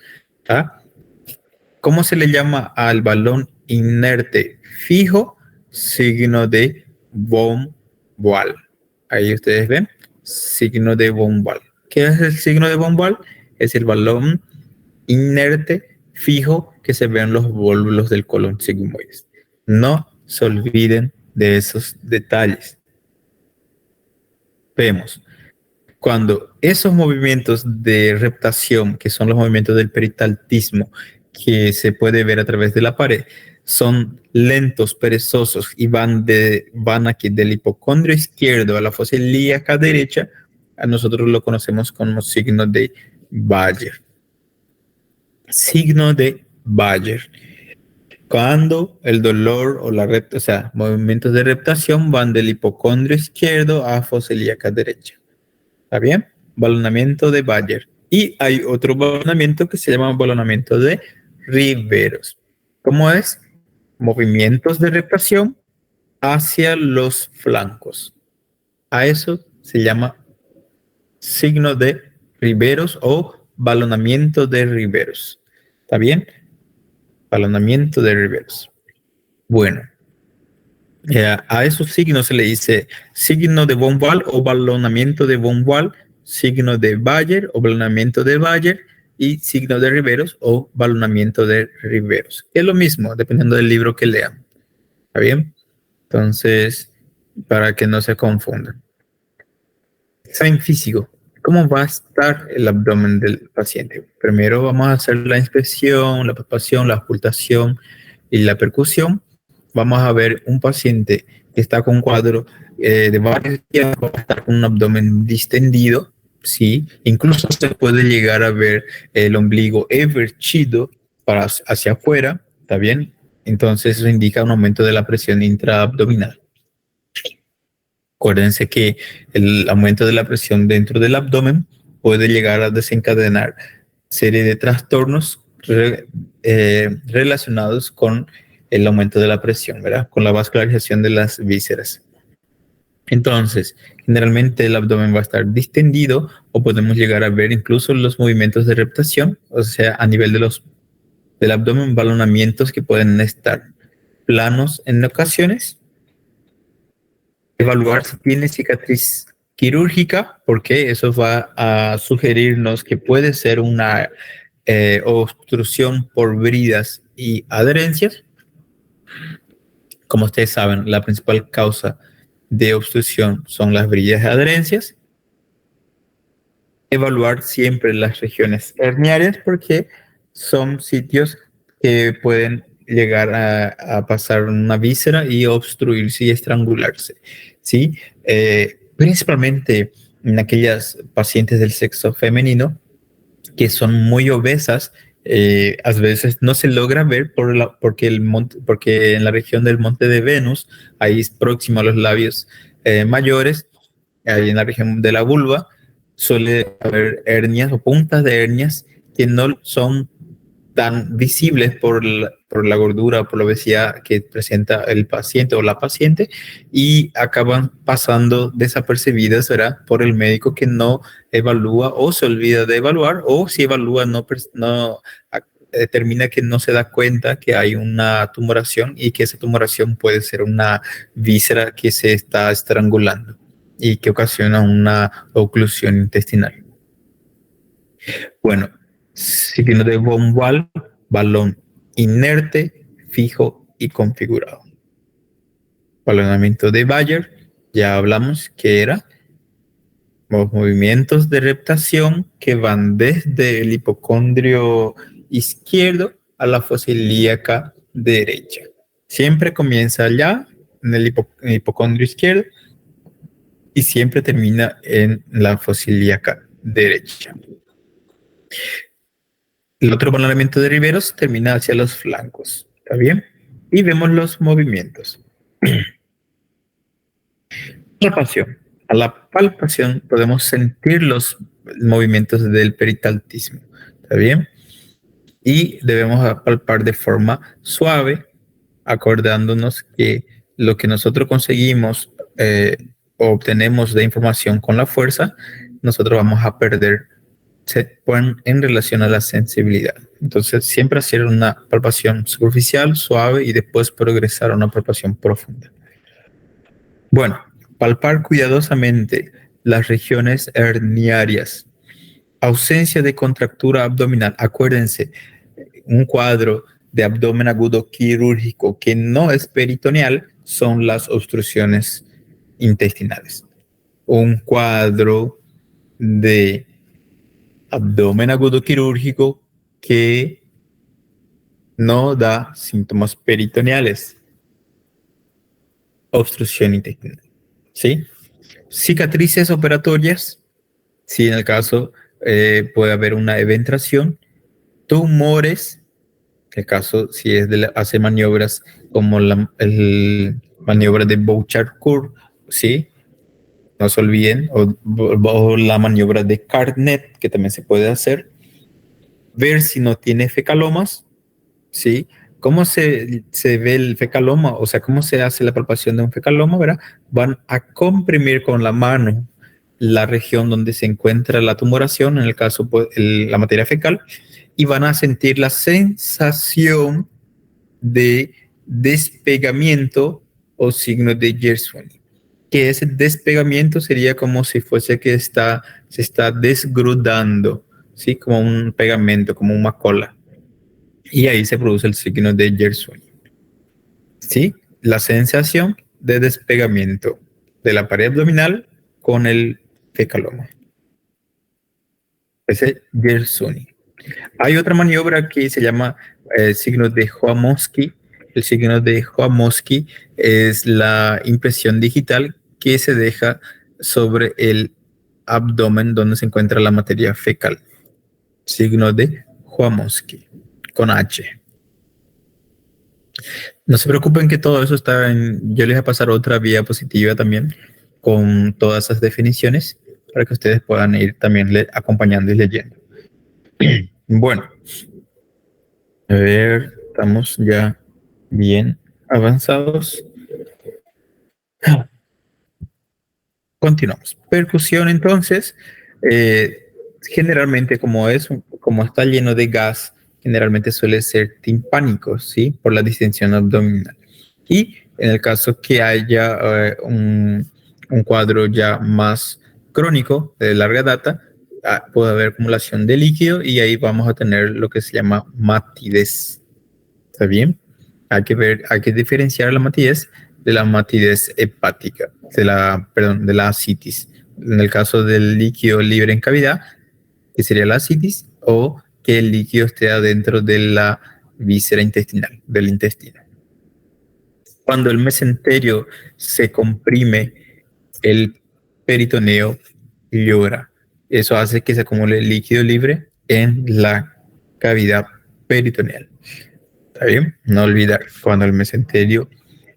¿Tá? ¿Cómo se le llama al balón inerte fijo? Signo de von Boal. Ahí ustedes ven, signo de von Boal. ¿Qué es el signo de von Boal? Es el balón inerte fijo que se ve en los volúmenes del colon sigmoides. No se olviden de esos detalles. Vemos, cuando esos movimientos de reptación, que son los movimientos del peristaltismo, que se puede ver a través de la pared, son lentos, perezosos y van aquí del hipocondrio izquierdo a la fosa ilíaca derecha, a nosotros lo conocemos como signo de Bayer. Signo de Bayer. Cuando el dolor o o sea, movimientos de reptación van del hipocondrio izquierdo a fosa ilíaca derecha. ¿Está bien? balonamiento de Bayer. Y hay otro balonamiento que se llama balonamiento de Riveros. ¿Cómo es? Movimientos de reptación hacia los flancos. A eso se llama signo de Riveros o balonamiento de Riveros. ¿Está bien? Balonamiento de Riveros. Bueno, a esos signos se le dice signo de von Wall o balonamiento de von Wall, signo de Bayer o balonamiento de Bayer y signo de Riveros o balonamiento de Riveros. Es lo mismo, dependiendo del libro que lean. ¿Está bien? Entonces, para que no se confundan. Examen físico. ¿Cómo va a estar el abdomen del paciente? Primero vamos a hacer la inspección, la palpación, la ocultación y la percusión. Vamos a ver un paciente que está con un cuadro de varios días, va a estar con un abdomen distendido, ¿sí? Incluso se puede llegar a ver el ombligo everchido para hacia afuera, ¿está bien? Entonces eso indica un aumento de la presión intraabdominal. Acuérdense que el aumento de la presión dentro del abdomen puede llegar a desencadenar serie de trastornos relacionados con el aumento de la presión, ¿verdad? Con la vascularización de las vísceras. Entonces, generalmente el abdomen va a estar distendido o podemos llegar a ver incluso los movimientos de reptación, o sea, a nivel del abdomen, balonamientos que pueden estar planos en ocasiones. Evaluar si tiene cicatriz quirúrgica, porque eso va a sugerirnos que puede ser una obstrucción por bridas y adherencias. Como ustedes saben, la principal causa de obstrucción son las bridas y adherencias. Evaluar siempre las regiones herniarias porque son sitios que pueden llegar a pasar una víscera y obstruirse y estrangularse, ¿sí? Principalmente en aquellas pacientes del sexo femenino que son muy obesas, a veces no se logra ver porque en la región del monte de Venus, ahí es próximo a los labios mayores, ahí en la región de la vulva, suele haber hernias o puntas de hernias que no son tan visibles por la gordura o por la obesidad que presenta el paciente o la paciente y acaban pasando desapercibidas, ¿verdad? Por el médico que no evalúa o se olvida de evaluar o si evalúa no determina que no se da cuenta que hay una tumoración y que esa tumoración puede ser una víscera que se está estrangulando y que ocasiona una oclusión intestinal. Bueno, signo de von Wall, balón inerte, fijo y configurado. Balonamiento de Bayer, ya hablamos que era los movimientos de reptación que van desde el hipocondrio izquierdo a la fosa ilíaca derecha. Siempre comienza allá en el hipocondrio izquierdo y siempre termina en la fosa ilíaca derecha. El otro balonamiento de Riveros termina hacia los flancos, ¿está bien? Y vemos los movimientos. Palpación. A la palpación podemos sentir los movimientos del peritaltismo, ¿está bien? Y debemos palpar de forma suave, acordándonos que lo que nosotros conseguimos o obtenemos de información con la fuerza, nosotros vamos a perder en relación a la sensibilidad. Entonces, siempre hacer una palpación superficial, suave y después progresar a una palpación profunda. Bueno, palpar cuidadosamente las regiones herniarias. Ausencia de contractura abdominal. Acuérdense, un cuadro de abdomen agudo quirúrgico que no es peritoneal son las obstrucciones intestinales. Un cuadro de abdomen agudo quirúrgico que no da síntomas peritoneales, obstrucción intestinal, ¿sí? Cicatrices operatorias, si en el caso puede haber una eventración, tumores, en el caso si es de hacer maniobras como la maniobra de Bouchard-Curve, ¿sí? no se olviden, o la maniobra de Cartnet, que también se puede hacer, ver si no tiene fecalomas, ¿sí? ¿Cómo se ve el fecaloma? O sea, ¿cómo se hace la palpación de un fecaloma? ¿Verdad? Van a comprimir con la mano la región donde se encuentra la tumoración, en el caso pues, la materia fecal, y van a sentir la sensación de despegamiento o signo de Gershwin. Que ese despegamiento sería como si fuese que se está desgrudando, ¿sí? Como un pegamento, como una cola. Y ahí se produce el signo de Gershwin. ¿Sí? La sensación de despegamiento de la pared abdominal con el fecaloma. Ese Gershwin. Hay otra maniobra que se llama signo de Chomsky. El signo de Chomsky es la impresión digital que se deja sobre el abdomen donde se encuentra la materia fecal. Signo de Chomsky, con H. No se preocupen que todo eso está en... Yo les voy a pasar otra diapositiva también con todas esas definiciones para que ustedes puedan ir también acompañando y leyendo. Bueno, a ver, estamos ya bien avanzados. Continuamos. Percusión, entonces, generalmente como está lleno de gas, generalmente suele ser timpánico, ¿sí? Por la distensión abdominal. Y en el caso que haya un cuadro ya más crónico, de larga data, puede haber acumulación de líquido y ahí vamos a tener lo que se llama matidez. ¿Está bien? Hay que diferenciar la matidez de la matidez hepática, de la ascitis. En el caso del líquido libre en cavidad, que sería la ascitis, o que el líquido esté adentro de la víscera intestinal, del intestino. Cuando el mesenterio se comprime, el peritoneo llora. Eso hace que se acumule líquido libre en la cavidad peritoneal. ¿Está bien? No olvidar, cuando el mesenterio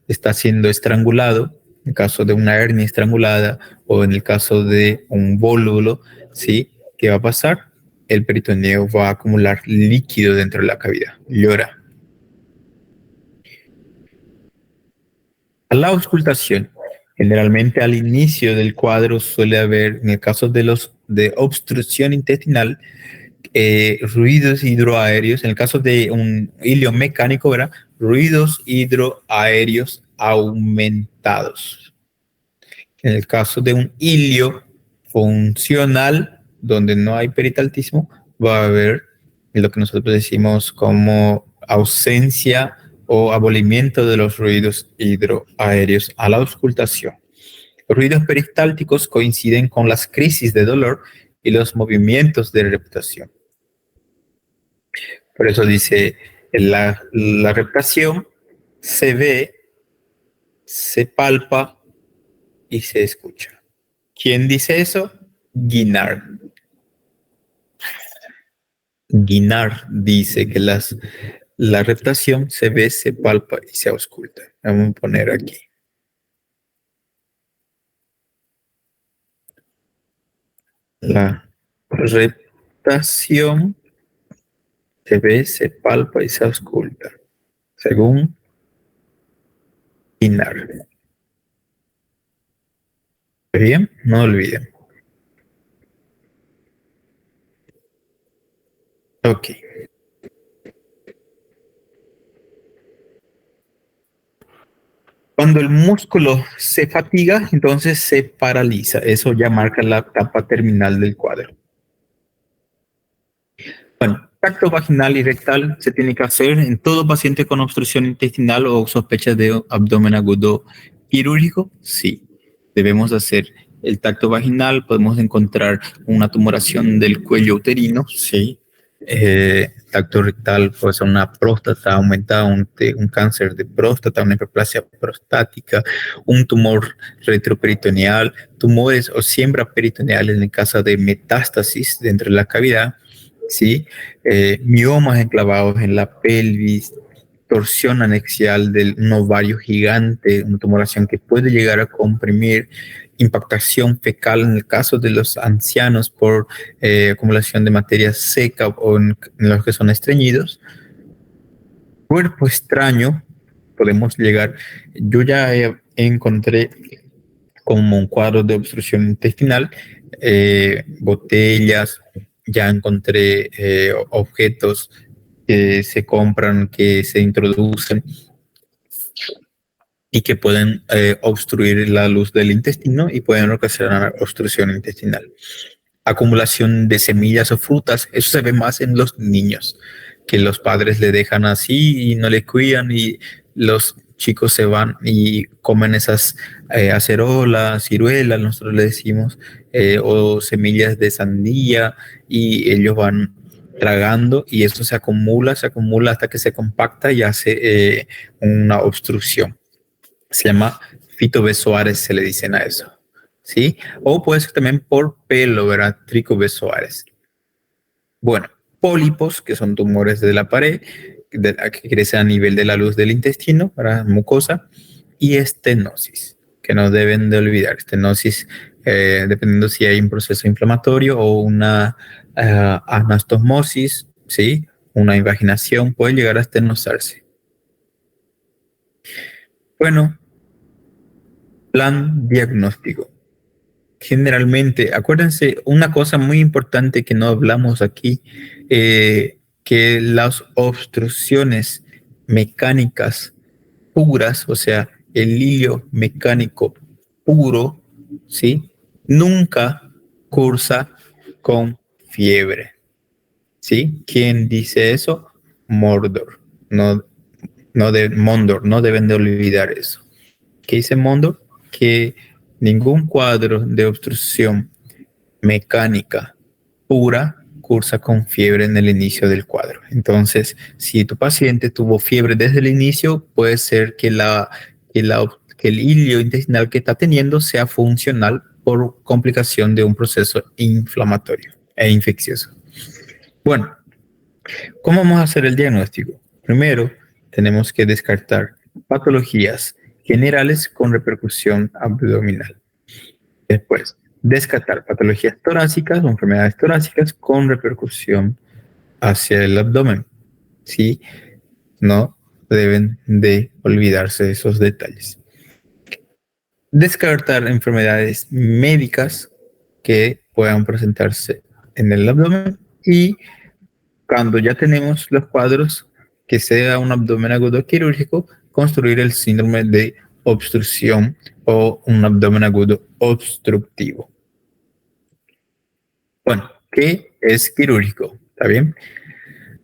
está siendo estrangulado, en el caso de una hernia estrangulada o en el caso de un vólulo, ¿sí? ¿Qué va a pasar? El peritoneo va a acumular líquido dentro de la cavidad. Llora. A la auscultación, generalmente al inicio del cuadro suele haber, en el caso de obstrucción intestinal, ruidos hidroaéreos. En el caso de un hilio mecánico, ¿verdad? Ruidos hidroaéreos aumentados. En el caso de un hilio funcional, donde no hay peritaltismo, va a haber lo que nosotros decimos como ausencia o abolimiento de los ruidos hidroaéreos a la auscultación. Los ruidos peristálticos coinciden con las crisis de dolor y los movimientos de reputación. Por eso dice, la reputación se ve, se palpa y se escucha. ¿Quién dice eso? Guinard. Guinard dice que la reputación se ve, se palpa y se ausculta. Vamos a poner aquí. La reputación se ve, se palpa y se ausculta, según Guinard. Bien, no olviden. Ok. Cuando el músculo se fatiga, entonces se paraliza. Eso ya marca la etapa terminal del cuadro. Bueno, tacto vaginal y rectal se tiene que hacer en todo paciente con obstrucción intestinal o sospecha de abdomen agudo quirúrgico. Sí, debemos hacer el tacto vaginal. Podemos encontrar una tumoración del cuello uterino. Sí. Tacto rectal puede ser una próstata aumentada, un cáncer de próstata, una hiperplasia prostática, un tumor retroperitoneal, tumores o siembra peritoneal en el caso de metástasis dentro de la cavidad, ¿sí? Miomas enclavados en la pelvis, torsión anexial del ovario gigante, una tumoración que puede llegar a comprimir impactación fecal en el caso de los ancianos por acumulación de materia seca o en los que son estreñidos. Cuerpo extraño, podemos llegar, yo ya encontré como un cuadro de obstrucción intestinal, botellas, ya encontré objetos que se compran, que se introducen y que pueden obstruir la luz del intestino y pueden ocasionar obstrucción intestinal. Acumulación de semillas o frutas, eso se ve más en los niños, que los padres le dejan así y no le cuidan y los chicos se van y comen esas acerolas, ciruelas, nosotros le decimos, o semillas de sandía y ellos van tragando y eso se acumula hasta que se compacta y hace una obstrucción. Se llama fitobezoares, se le dicen a eso, ¿sí? O puede ser también por pelo, ¿verdad? Tricobezoares. Bueno, pólipos, que son tumores de la pared, que crecen a nivel de la luz del intestino, ¿verdad? Mucosa, y estenosis, que no deben de olvidar. Estenosis, dependiendo si hay un proceso inflamatorio o una anastomosis, ¿sí? Una invaginación, puede llegar a estenosarse. Bueno, plan diagnóstico. Generalmente, acuérdense, una cosa muy importante que no hablamos aquí, que las obstrucciones mecánicas puras, o sea, el hilio mecánico puro, ¿sí? Nunca cursa con fiebre, ¿sí? ¿Quién dice eso? Mordor. Mondor, no deben de olvidar eso. ¿Qué dice Mondor? Que ningún cuadro de obstrucción mecánica pura cursa con fiebre en el inicio del cuadro. Entonces, si tu paciente tuvo fiebre desde el inicio, puede ser que el hilio intestinal que está teniendo sea funcional por complicación de un proceso inflamatorio e infeccioso. Bueno, ¿cómo vamos a hacer el diagnóstico? Primero, tenemos que descartar patologías generales con repercusión abdominal. Después, descartar patologías torácicas o enfermedades torácicas con repercusión hacia el abdomen. Sí, no deben de olvidarse esos detalles. Descartar enfermedades médicas que puedan presentarse en el abdomen y cuando ya tenemos los cuadros, que sea un abdomen agudo quirúrgico, construir el síndrome de obstrucción o un abdomen agudo obstructivo. Bueno, ¿qué es quirúrgico? ¿Está bien?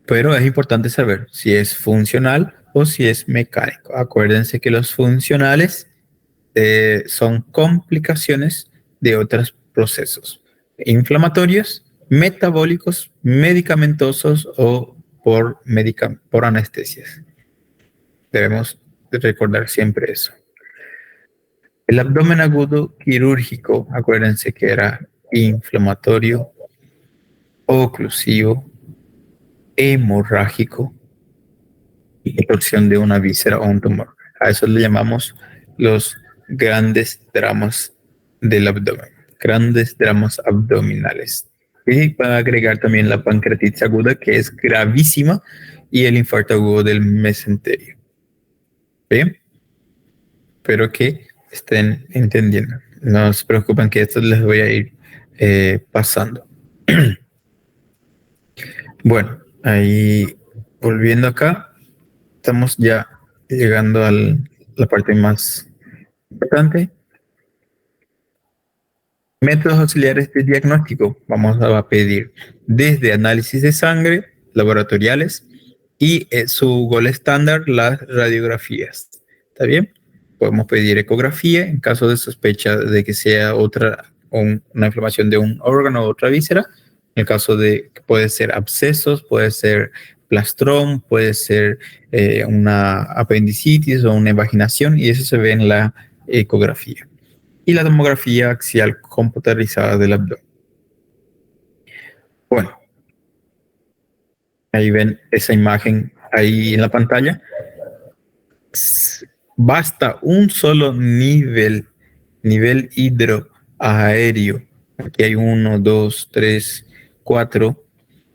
Pero es importante saber si es funcional o si es mecánico. Acuérdense que los funcionales son complicaciones de otros procesos inflamatorios, metabólicos, medicamentosos o por anestesias. Debemos recordar siempre eso. El abdomen agudo quirúrgico, acuérdense que era inflamatorio, oclusivo, hemorrágico y torsión de una víscera o un tumor. A eso le llamamos los grandes dramas del abdomen, grandes dramas abdominales. Y para agregar también la pancreatitis aguda, que es gravísima, y el infarto agudo del mesenterio. ¿Bien? Espero que estén entendiendo. No se preocupen que esto les voy a ir pasando. Bueno, ahí volviendo acá, estamos ya llegando a la parte más importante. Métodos auxiliares de diagnóstico. Vamos a pedir desde análisis de sangre, laboratoriales y su gol estándar, las radiografías. ¿Está bien? Podemos pedir ecografía en caso de sospecha de que sea una inflamación de un órgano o otra víscera. En el caso de que puede ser abscesos, puede ser plastrón, puede ser una apendicitis o una invaginación y eso se ve en la ecografía. Y la tomografía axial computarizada del abdomen. Bueno, ahí ven esa imagen ahí en la pantalla. Basta un solo nivel aéreo. Aquí hay 1, 2, 3, 4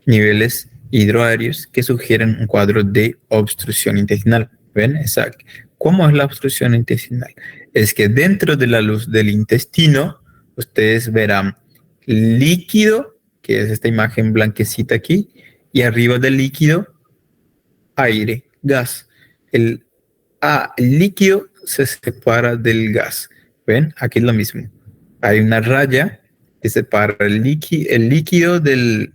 niveles hidroaéreos que sugieren un cuadro de obstrucción intestinal. ¿Ven? Exacto. ¿Cómo es la obstrucción intestinal? Es que dentro de la luz del intestino, ustedes verán líquido, que es esta imagen blanquecita aquí, y arriba del líquido, aire, gas. El, el líquido se separa del gas. ¿Ven? Aquí es lo mismo. Hay una raya que separa el líquido del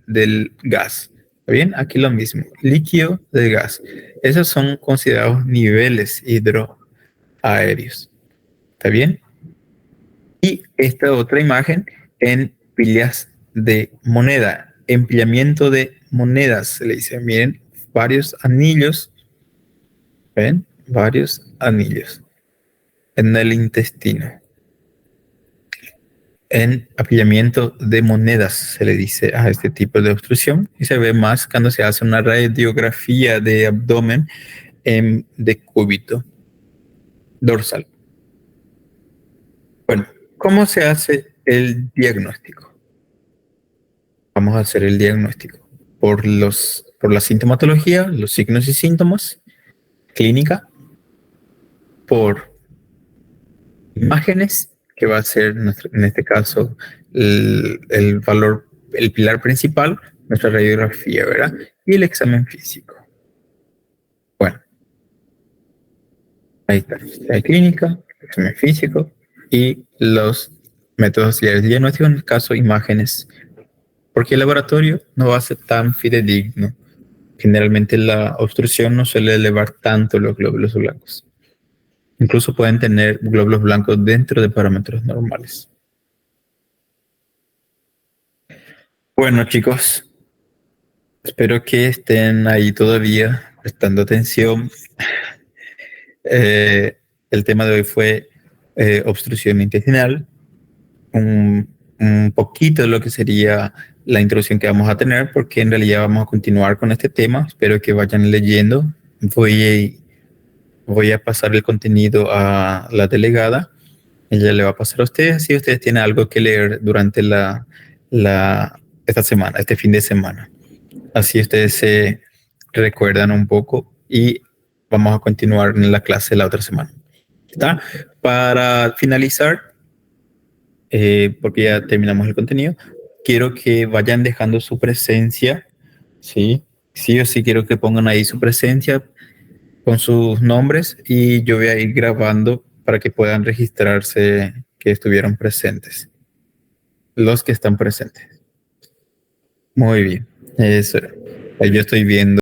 gas. ¿Está bien? Aquí lo mismo. Líquido del gas. Esos son considerados niveles hidroaéreos. ¿Está bien? Y esta otra imagen en pilas de moneda. Empleamiento de monedas. Se le dice, miren, varios anillos. ¿Ven? Varios anillos en el intestino. En apilamiento de monedas se le dice a este tipo de obstrucción y se ve más cuando se hace una radiografía de abdomen en decúbito dorsal. Bueno, ¿cómo se hace el diagnóstico? Vamos a hacer el diagnóstico por la sintomatología, los signos y síntomas, clínica, por imágenes, que va a ser en este caso el valor, el pilar principal, nuestra radiografía, ¿verdad? Y el examen físico. Bueno, ahí está. La clínica, el examen físico y los métodos auxiliares de diagnóstico, en el caso imágenes, porque el laboratorio no va a ser tan fidedigno. Generalmente la obstrucción no suele elevar tanto los glóbulos blancos. Incluso pueden tener glóbulos blancos dentro de parámetros normales. Bueno, chicos, espero que estén ahí todavía prestando atención. El tema de hoy fue obstrucción intestinal, un poquito de lo que sería la introducción que vamos a tener, porque en realidad vamos a continuar con este tema. Espero que vayan leyendo. Voy a pasar el contenido a la delegada. Ella le va a pasar a ustedes si ustedes tienen algo que leer durante esta semana, este fin de semana. Así ustedes se recuerdan un poco y vamos a continuar en la clase la otra semana. ¿Está? Para finalizar, porque ya terminamos el contenido, quiero que vayan dejando su presencia, ¿sí? Sí o sí quiero que pongan ahí su presencia con sus nombres y yo voy a ir grabando para que puedan registrarse que estuvieron presentes, los que están presentes. Muy bien, eso. Yo estoy viendo